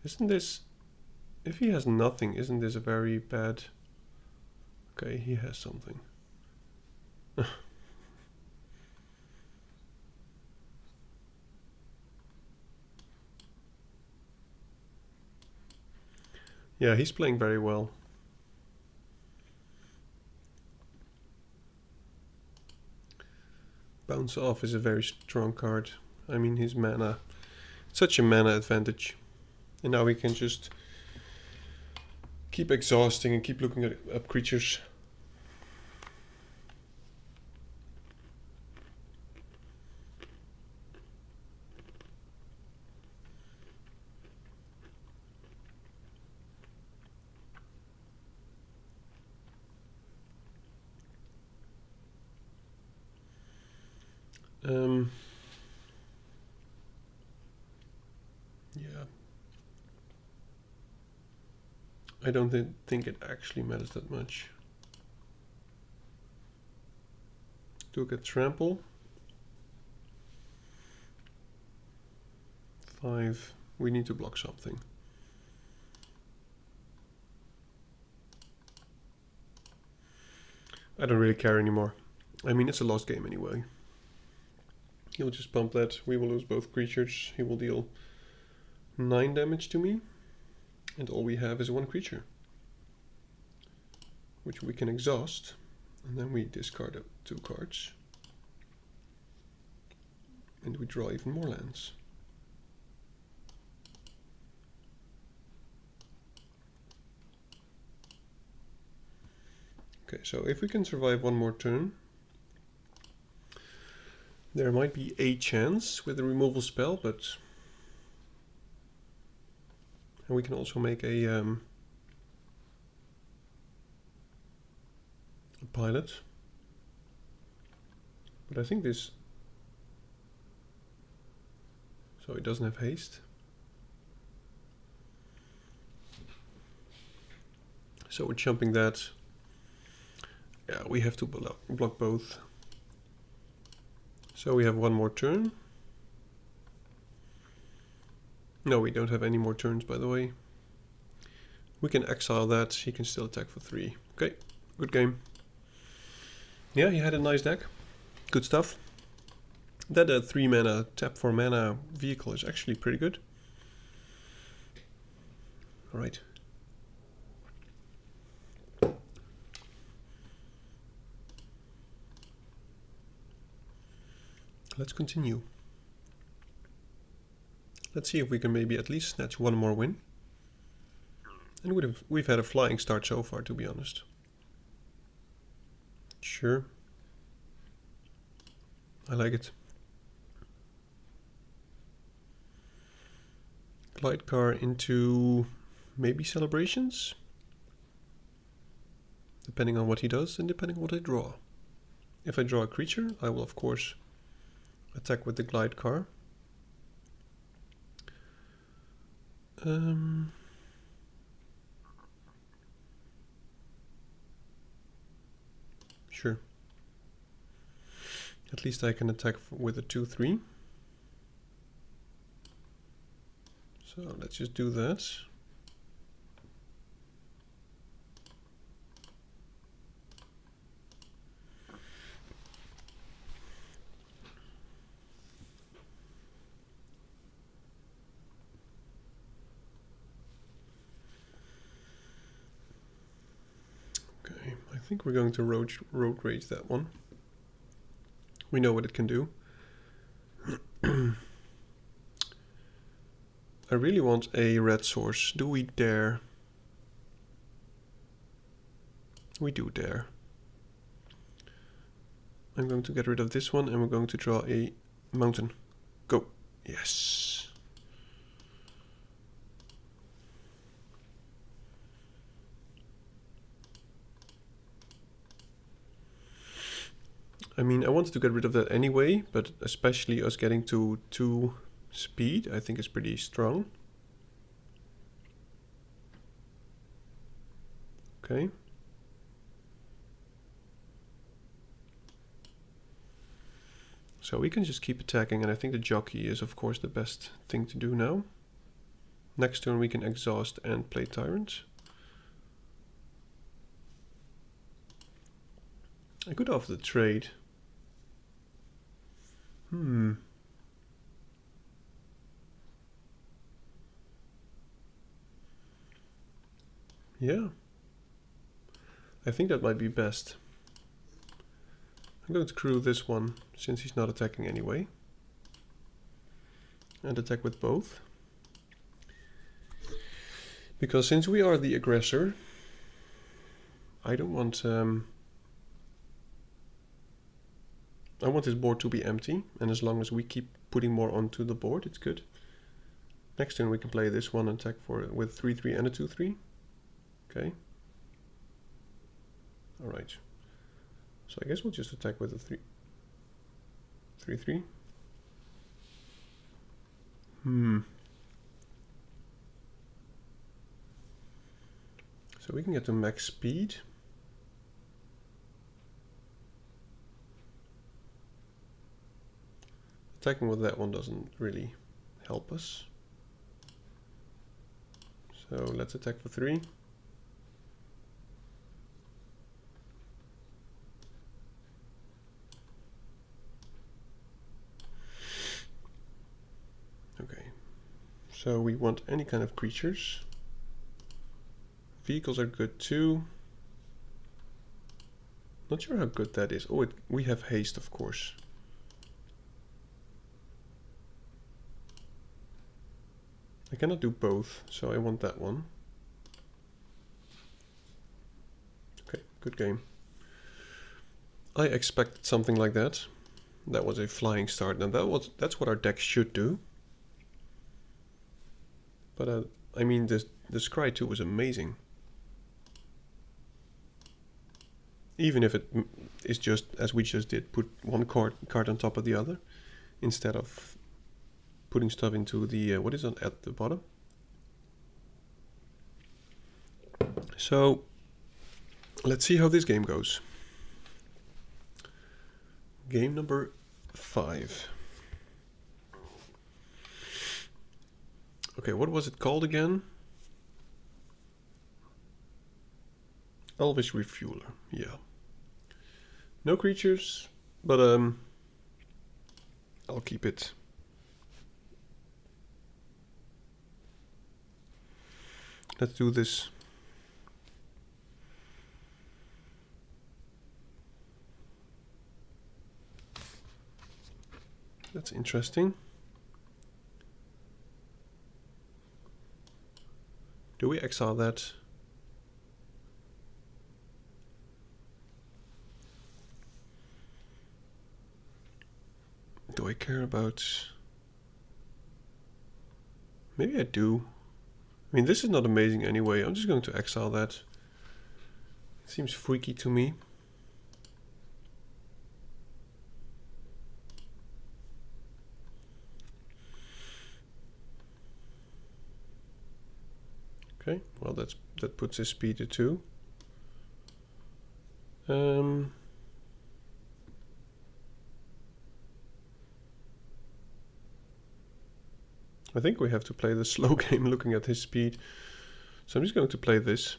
B: Isn't this... If he has nothing, isn't this a very bad... Okay, he has something. Yeah, he's playing very well. Bounce Off is a very strong card. I mean, his mana... Such a mana advantage. And now we can just keep exhausting and keep looking at up creatures. Yeah. I don't think it actually matters that much. Do get trample. 5. We need to block something. I don't really care anymore. I mean, it's a lost game anyway. He'll just pump that. We will lose both creatures. He will deal 9 damage to me. And all we have is 1 creature, which we can exhaust. And then we discard up 2 cards. And we draw even more lands. Okay, so if we can survive 1 more turn, there might be a chance with the removal spell, but... And we can also make a pilot. But I think this... So it doesn't have haste. So we're jumping that. Yeah, we have to block both. So we have 1 more turn. No, we don't have any more turns, by the way. We can exile that. He can still attack for 3. Okay, good game. Yeah, he had a nice deck. Good stuff. That 3 mana, tap 4 mana vehicle is actually pretty good. Alright. Let's continue. Let's see if we can maybe at least snatch 1 more win. And we've had a flying start so far, to be honest. Sure. I like it. Glide car into maybe celebrations? Depending on what he does and depending on what I draw. If I draw a creature, I will of course attack with the glide car. Sure. At least I can attack with a 2/3. So let's just do that. Okay, I think we're going to road rage that one. We know what it can do. I really want a red source. Do we dare? We do dare. I'm going to get rid of this one and we're going to draw a mountain. Go. Yes. I mean, I wanted to get rid of that anyway, but especially us getting to 2 speed, I think is pretty strong. Okay. So we can just keep attacking, and I think the jockey is of course the best thing to do now. Next turn we can exhaust and play tyrant. I could offer the trade. Yeah. I think that might be best. I'm going to crew this one, since he's not attacking anyway. And attack with both. Because since we are the aggressor, I don't want... I want this board to be empty, and as long as we keep putting more onto the board, it's good. Next turn we can play this one and attack for it with 3-3 and a 2-3. Okay. Alright. So I guess we'll just attack with a 3-3. So we can get to max speed. Attacking with that one doesn't really help us. So let's attack for 3. Okay, so we want any kind of creatures. Vehicles are good too. Not sure how good that is. Oh, we have haste, of course. I cannot do both, so I want that one. Okay, good game. I expected something like that. That was a flying start, and that's what our deck should do. But I mean, the Scry 2 was amazing. Even if it is just, as we just did, put one card on top of the other, instead of putting stuff into the, what is on at the bottom. So, let's see how this game goes. Game number 5. Okay, what was it called again? Elvish Refueler, yeah. No creatures, but I'll keep it. Let's do this. That's interesting. Do we exile that? Do I care about... Maybe I do. I mean, this is not amazing anyway. I'm just going to exile that. It seems freaky to me. Okay, well that puts his speed to 2. I think we have to play the slow game looking at his speed. So I'm just going to play this.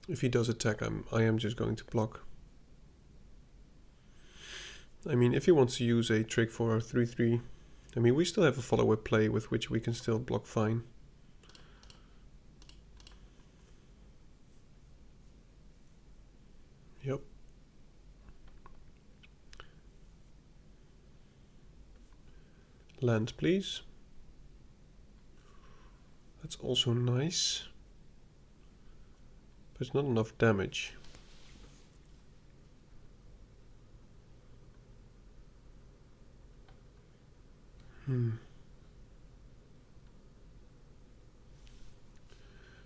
B: If he does attack, I am just going to block. I mean, if he wants to use a trick for our 3-3, I mean, we still have a follow-up play with which we can still block fine. Land, please. That's also nice. But it's not enough damage.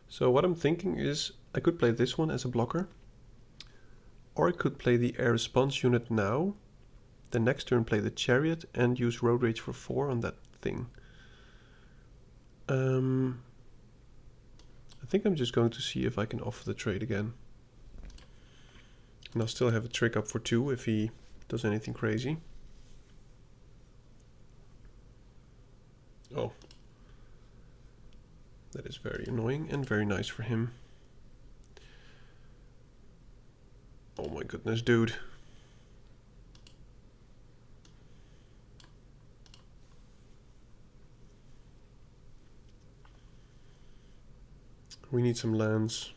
B: So what I'm thinking is I could play this one as a blocker. Or I could play the air response unit now. The next turn play the chariot and use road rage for 4 on that thing. I think I'm just going to see if I can offer the trade again. And I'll still have a trick up for 2 if he does anything crazy. Oh. That is very annoying and very nice for him. Oh my goodness, dude. We need some lands.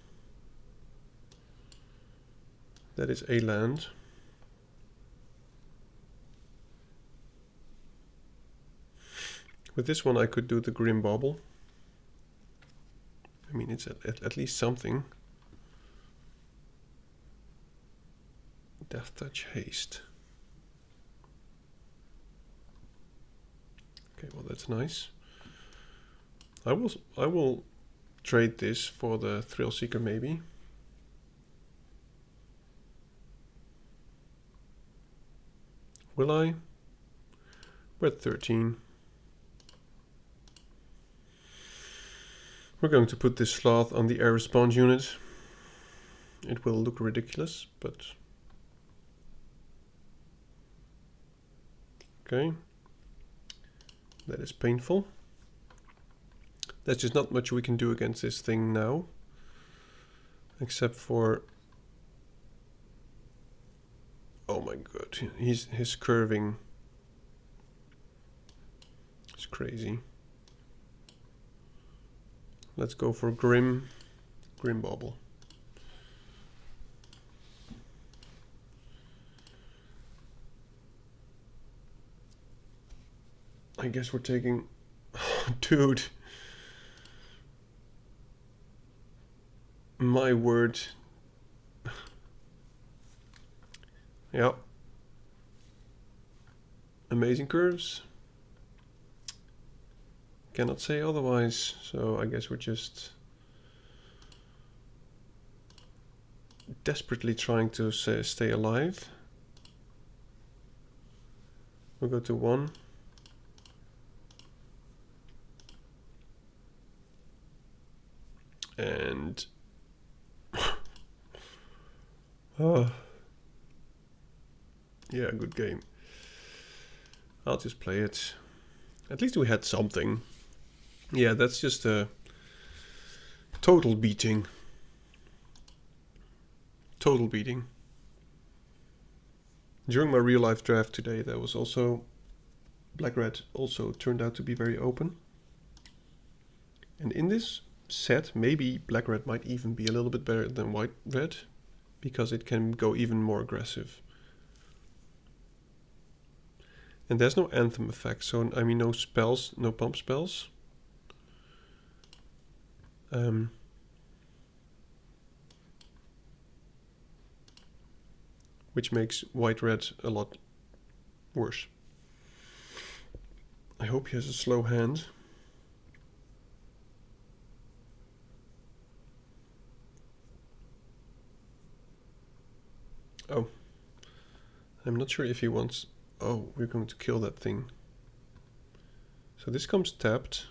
B: That is a land. With this one I could do the Grim Bauble. I mean, it's at least something. Death Touch Haste. Okay, well that's nice. I will trade this for the Thrill Seeker maybe. Will I? We're at 13. We're going to put this Sloth on the air response unit. It will look ridiculous, but okay. That is painful. There's just not much we can do against this thing now. Except for... oh my god, his curving is crazy. Let's go for Grim Bauble. I guess we're taking... dude. My word. Yeah. Amazing curves. Cannot say otherwise. So I guess we're just desperately trying to stay alive. We'll go to 1. And yeah, good game. I'll just play it. At least we had something. Yeah, that's just a total beating. Total beating. During my real life draft today, there was also black-red also turned out to be very open. And in this set, maybe black-red might even be a little bit better than white-red, because it can go even more aggressive. And there's no anthem effect, so I mean no spells, no pump spells. Which makes white-red a lot worse. I hope he has a slow hand. Oh. I'm not sure if he wants... oh, we're going to kill that thing. So this comes tapped.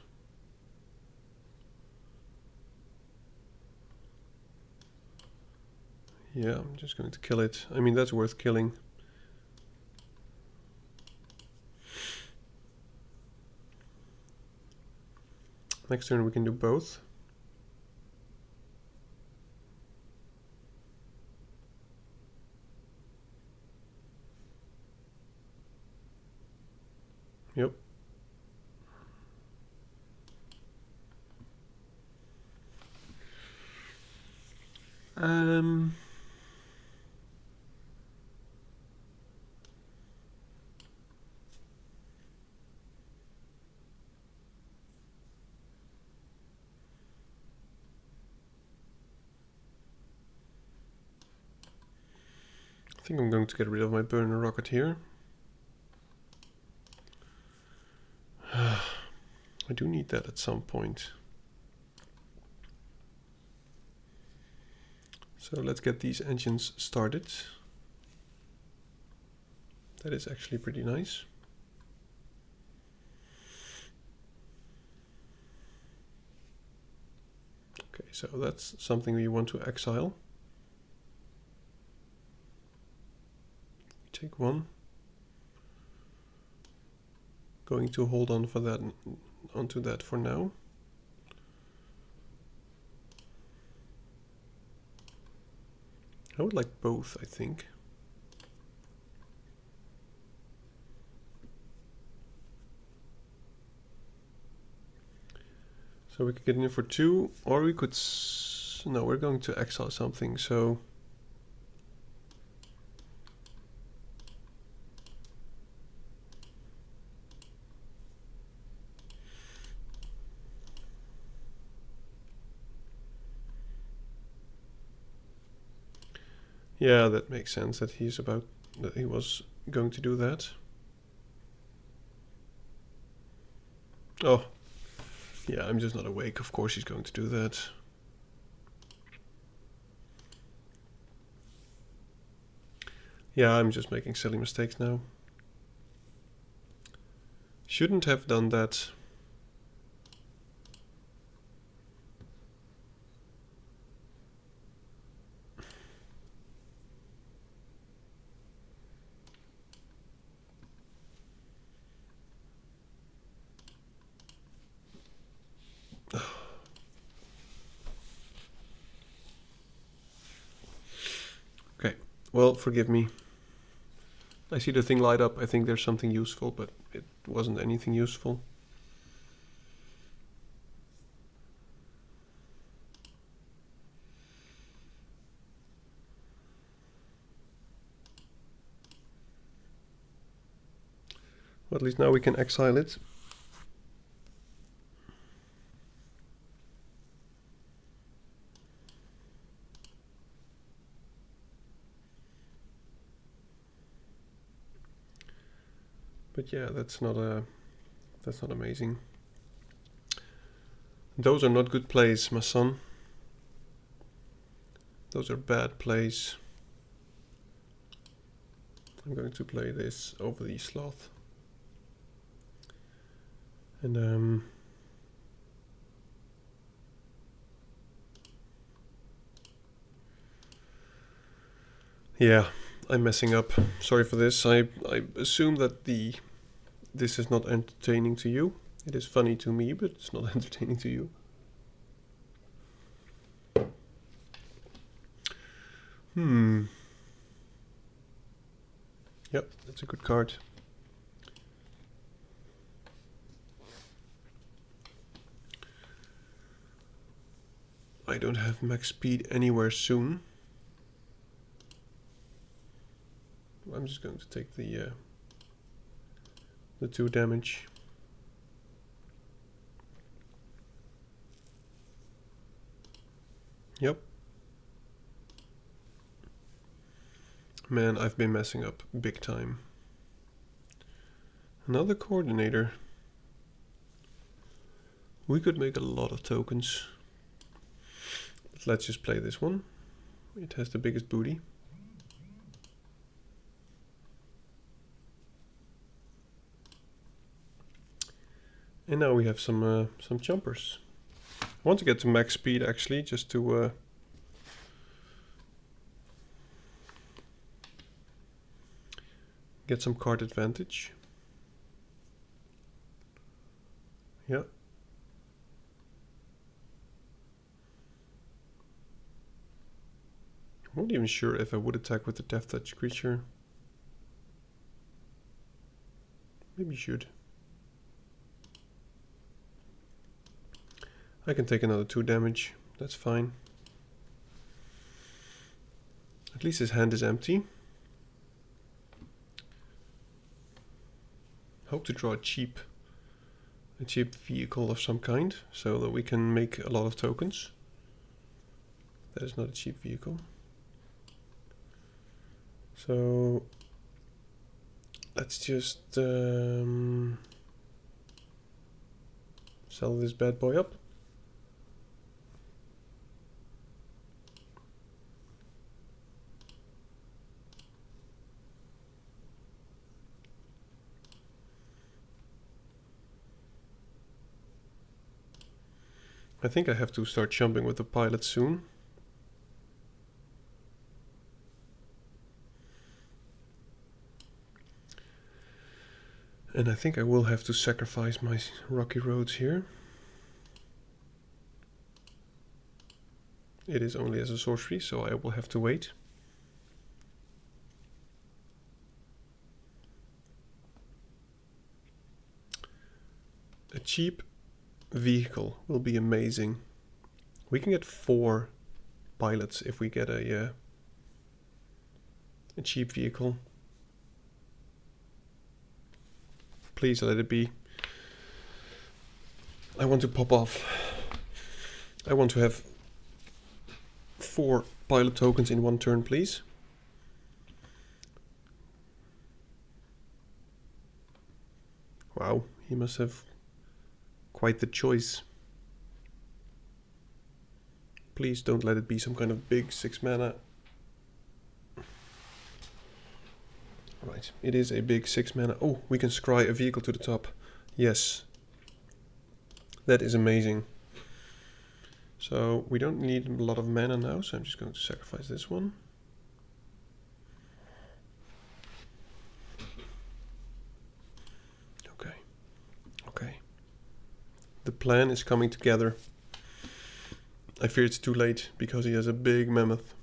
B: Yeah, I'm just going to kill it. I mean, that's worth killing. Next turn we can do both. Yep. think I'm going to get rid of my burner rocket here. I do need that at some point. So let's get these engines started. That is actually pretty nice. Okay, so that's something we want to exile. Take one. Going to hold on for that, onto that for now. I would like both, I think. So we could get in for 2, or we could... no, we're going to exile something, so... yeah, that makes sense that he was going to do that. Oh, yeah, I'm just not awake. Of course he's going to do that. Yeah, I'm just making silly mistakes now. Shouldn't have done that. Okay, well, forgive me. I see the thing light up. I think there's something useful, but it wasn't anything useful. Well, at least now we can exile it. But yeah, that's not amazing. Those are not good plays, my son. Those are bad plays. I'm going to play this over the Sloth. And yeah, I'm messing up. Sorry for this. I assume that this is not entertaining to you. It is funny to me, but it's not entertaining to you. Yep, that's a good card. I don't have max speed anywhere soon. I'm just going to take the 2 damage. Yep. Man, I've been messing up big time. Another coordinator. We could make a lot of tokens. But let's just play this one. It has the biggest booty. And now we have some jumpers. I want to get to max speed actually, just to get some card advantage. Yeah. I'm not even sure if I would attack with the Death Touch creature. Maybe you should. I can take another 2 damage. That's fine. At least his hand is empty. Hope to draw a cheap vehicle of some kind, so that we can make a lot of tokens. That is not a cheap vehicle. So let's just sell this bad boy up. I think I have to start jumping with the pilot soon. And I think I will have to sacrifice my rocky roads here. It is only as a sorcery, so I will have to wait. A cheap vehicle will be amazing. We can get 4 pilots if we get a cheap vehicle. Please let it be. I want to pop off. I want to have 4 pilot tokens in one turn, please. Wow, he must have quite the choice. Please don't let it be some kind of big 6 mana. Right, it is a big 6 mana. Oh, we can scry a vehicle to the top. Yes. That is amazing. So we don't need a lot of mana now, so I'm just going to sacrifice this one. Okay. Okay. The plan is coming together. I fear it's too late because he has a big mammoth.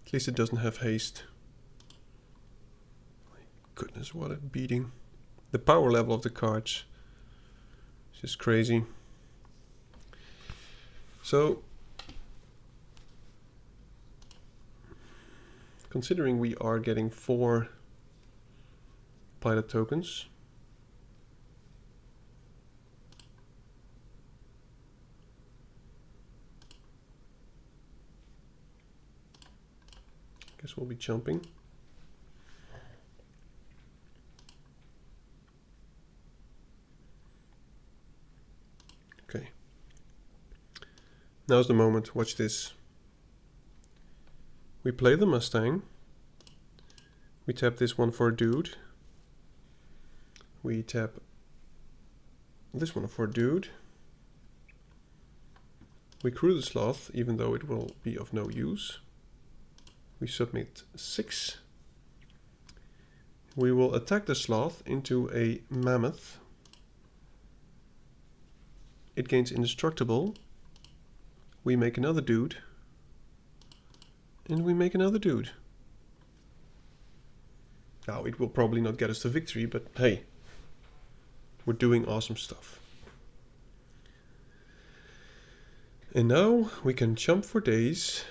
B: At least it doesn't have haste. My goodness, what a beating. The power level of the cards is just crazy. So, considering we are getting 4 pilot tokens, guess we'll be jumping. Okay. Now's the moment. Watch this. We play the Mustang. We tap this one for a dude. We tap this one for a dude. We crew the Sloth, even though it will be of no use. We submit 6. We will attack the Sloth into a Mammoth. It gains indestructible. We make another dude. And we make another dude. Now, it will probably not get us to victory, but hey, we're doing awesome stuff. And now we can jump for days.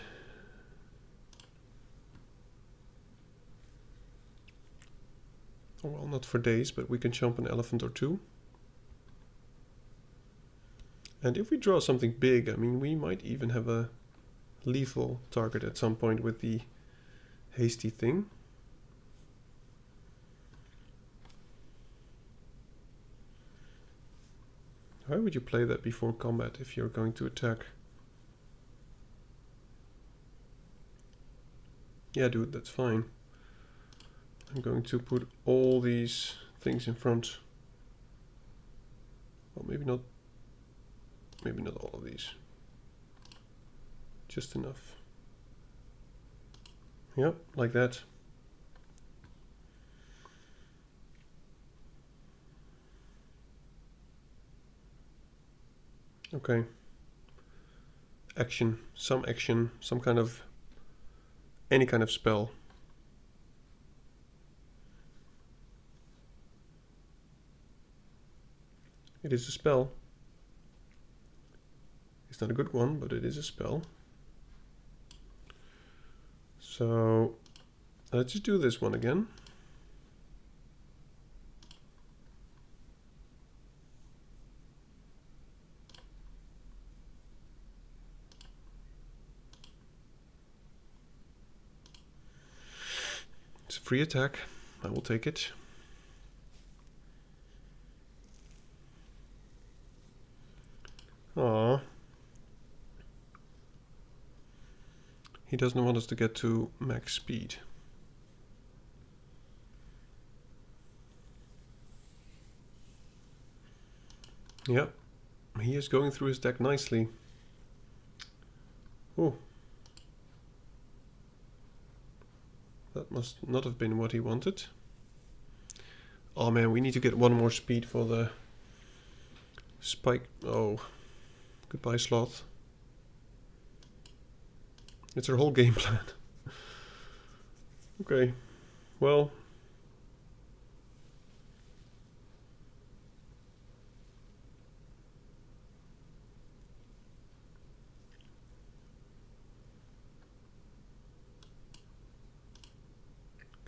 B: Well, not for days, but we can jump an elephant or 2. And if we draw something big, I mean, we might even have a lethal target at some point with the hasty thing. Why would you play that before combat if you're going to attack? Yeah, dude, that's fine. I'm going to put all these things in front. Well, maybe not all of these. Just enough. Yep, like that. Okay. Action, some kind of, any kind of spell. It is a spell. It's not a good one, but it is a spell. So let's just do this one again. free attack. I will take it. Aww. He doesn't want us to get to max speed. Yep, he is going through his deck nicely. Oh. That must not have been what he wanted. Oh man, we need to get one more speed for the spike. Oh, goodbye Sloth. It's our whole game plan. Okay, well.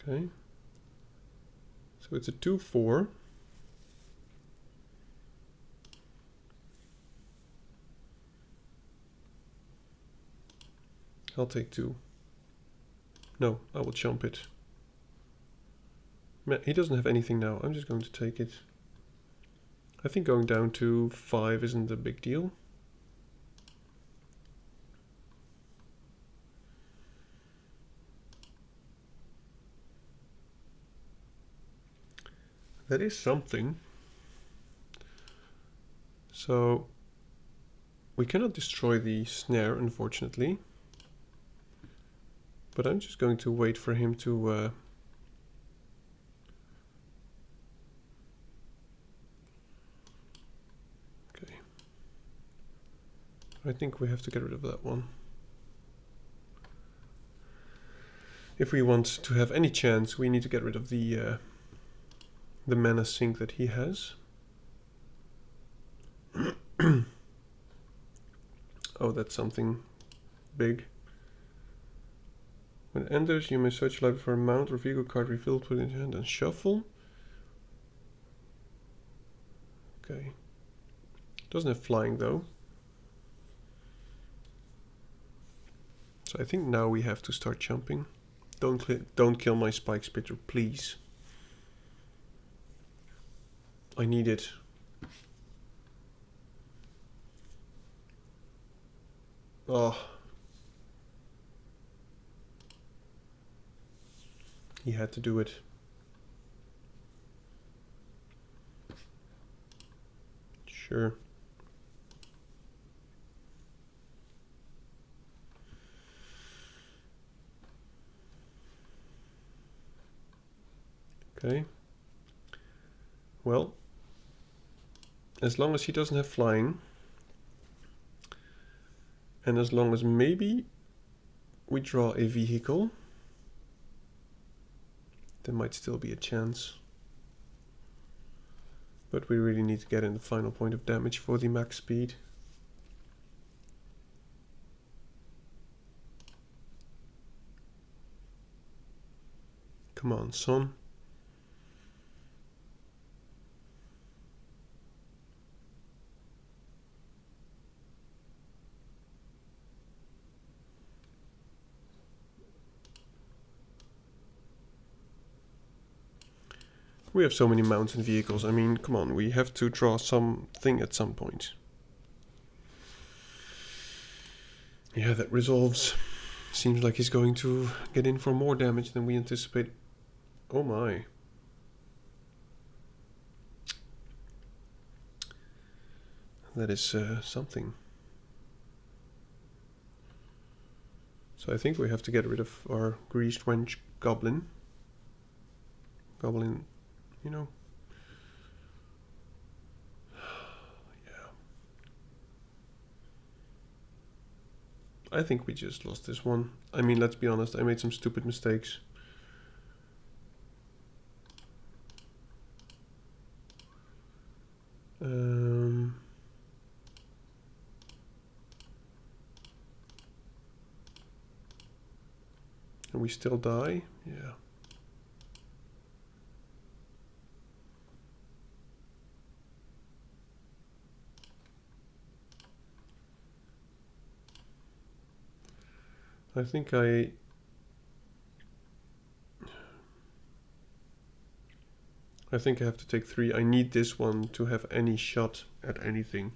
B: Okay. So it's a 2/4. I'll take 2. No, I will jump it. Man, he doesn't have anything now. I'm just going to take it. I think going down to 5 isn't a big deal. That is something. So we cannot destroy the snare, unfortunately. But I'm just going to wait for him to okay. I think we have to get rid of that one. If we want to have any chance, we need to get rid of the mana sink that he has. Oh, that's something big. When it enters, you may search your library for a mount or vehicle card revealed, put it in your hand and shuffle. Okay. Doesn't have flying though. So I think now we have to start jumping. Don't kill my spike spitter, please. I need it. Oh. He had to do it. Sure. Okay. Well, as long as he doesn't have flying, and as long as maybe we draw a vehicle, there might still be a chance. But we really need to get in the final point of damage for the max speed. Come on, son. We have so many mounts and vehicles. I mean, come on, we have to draw something at some point. Yeah, that resolves. Seems like he's going to get in for more damage than we anticipate. Oh my. That is something. So I think we have to get rid of our greased wench goblin. Goblin, you know. Yeah. I think we just lost this one. I mean, let's be honest, I made some stupid mistakes. And we still die? Yeah. I think I think I have to take 3. I need this one to have any shot at anything.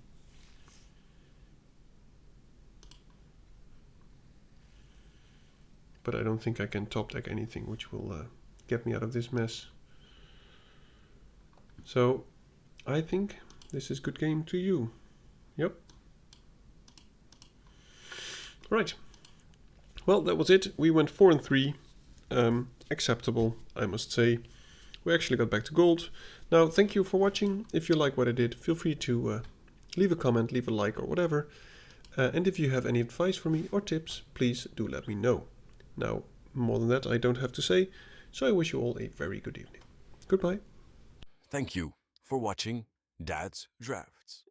B: But I don't think I can top deck anything which will get me out of this mess. So I think this is good game to you. Yep. Right. Well, that was it. We went 4 and 3. Acceptable, I must say. We actually got back to gold. Now, thank you for watching. If you like what I did, feel free to leave a comment, leave a like or whatever. And if you have any advice for me or tips, please do let me know. Now, more than that, I don't have to say. So I wish you all a very good evening. Goodbye.
C: Thank you for watching Dad's Drafts.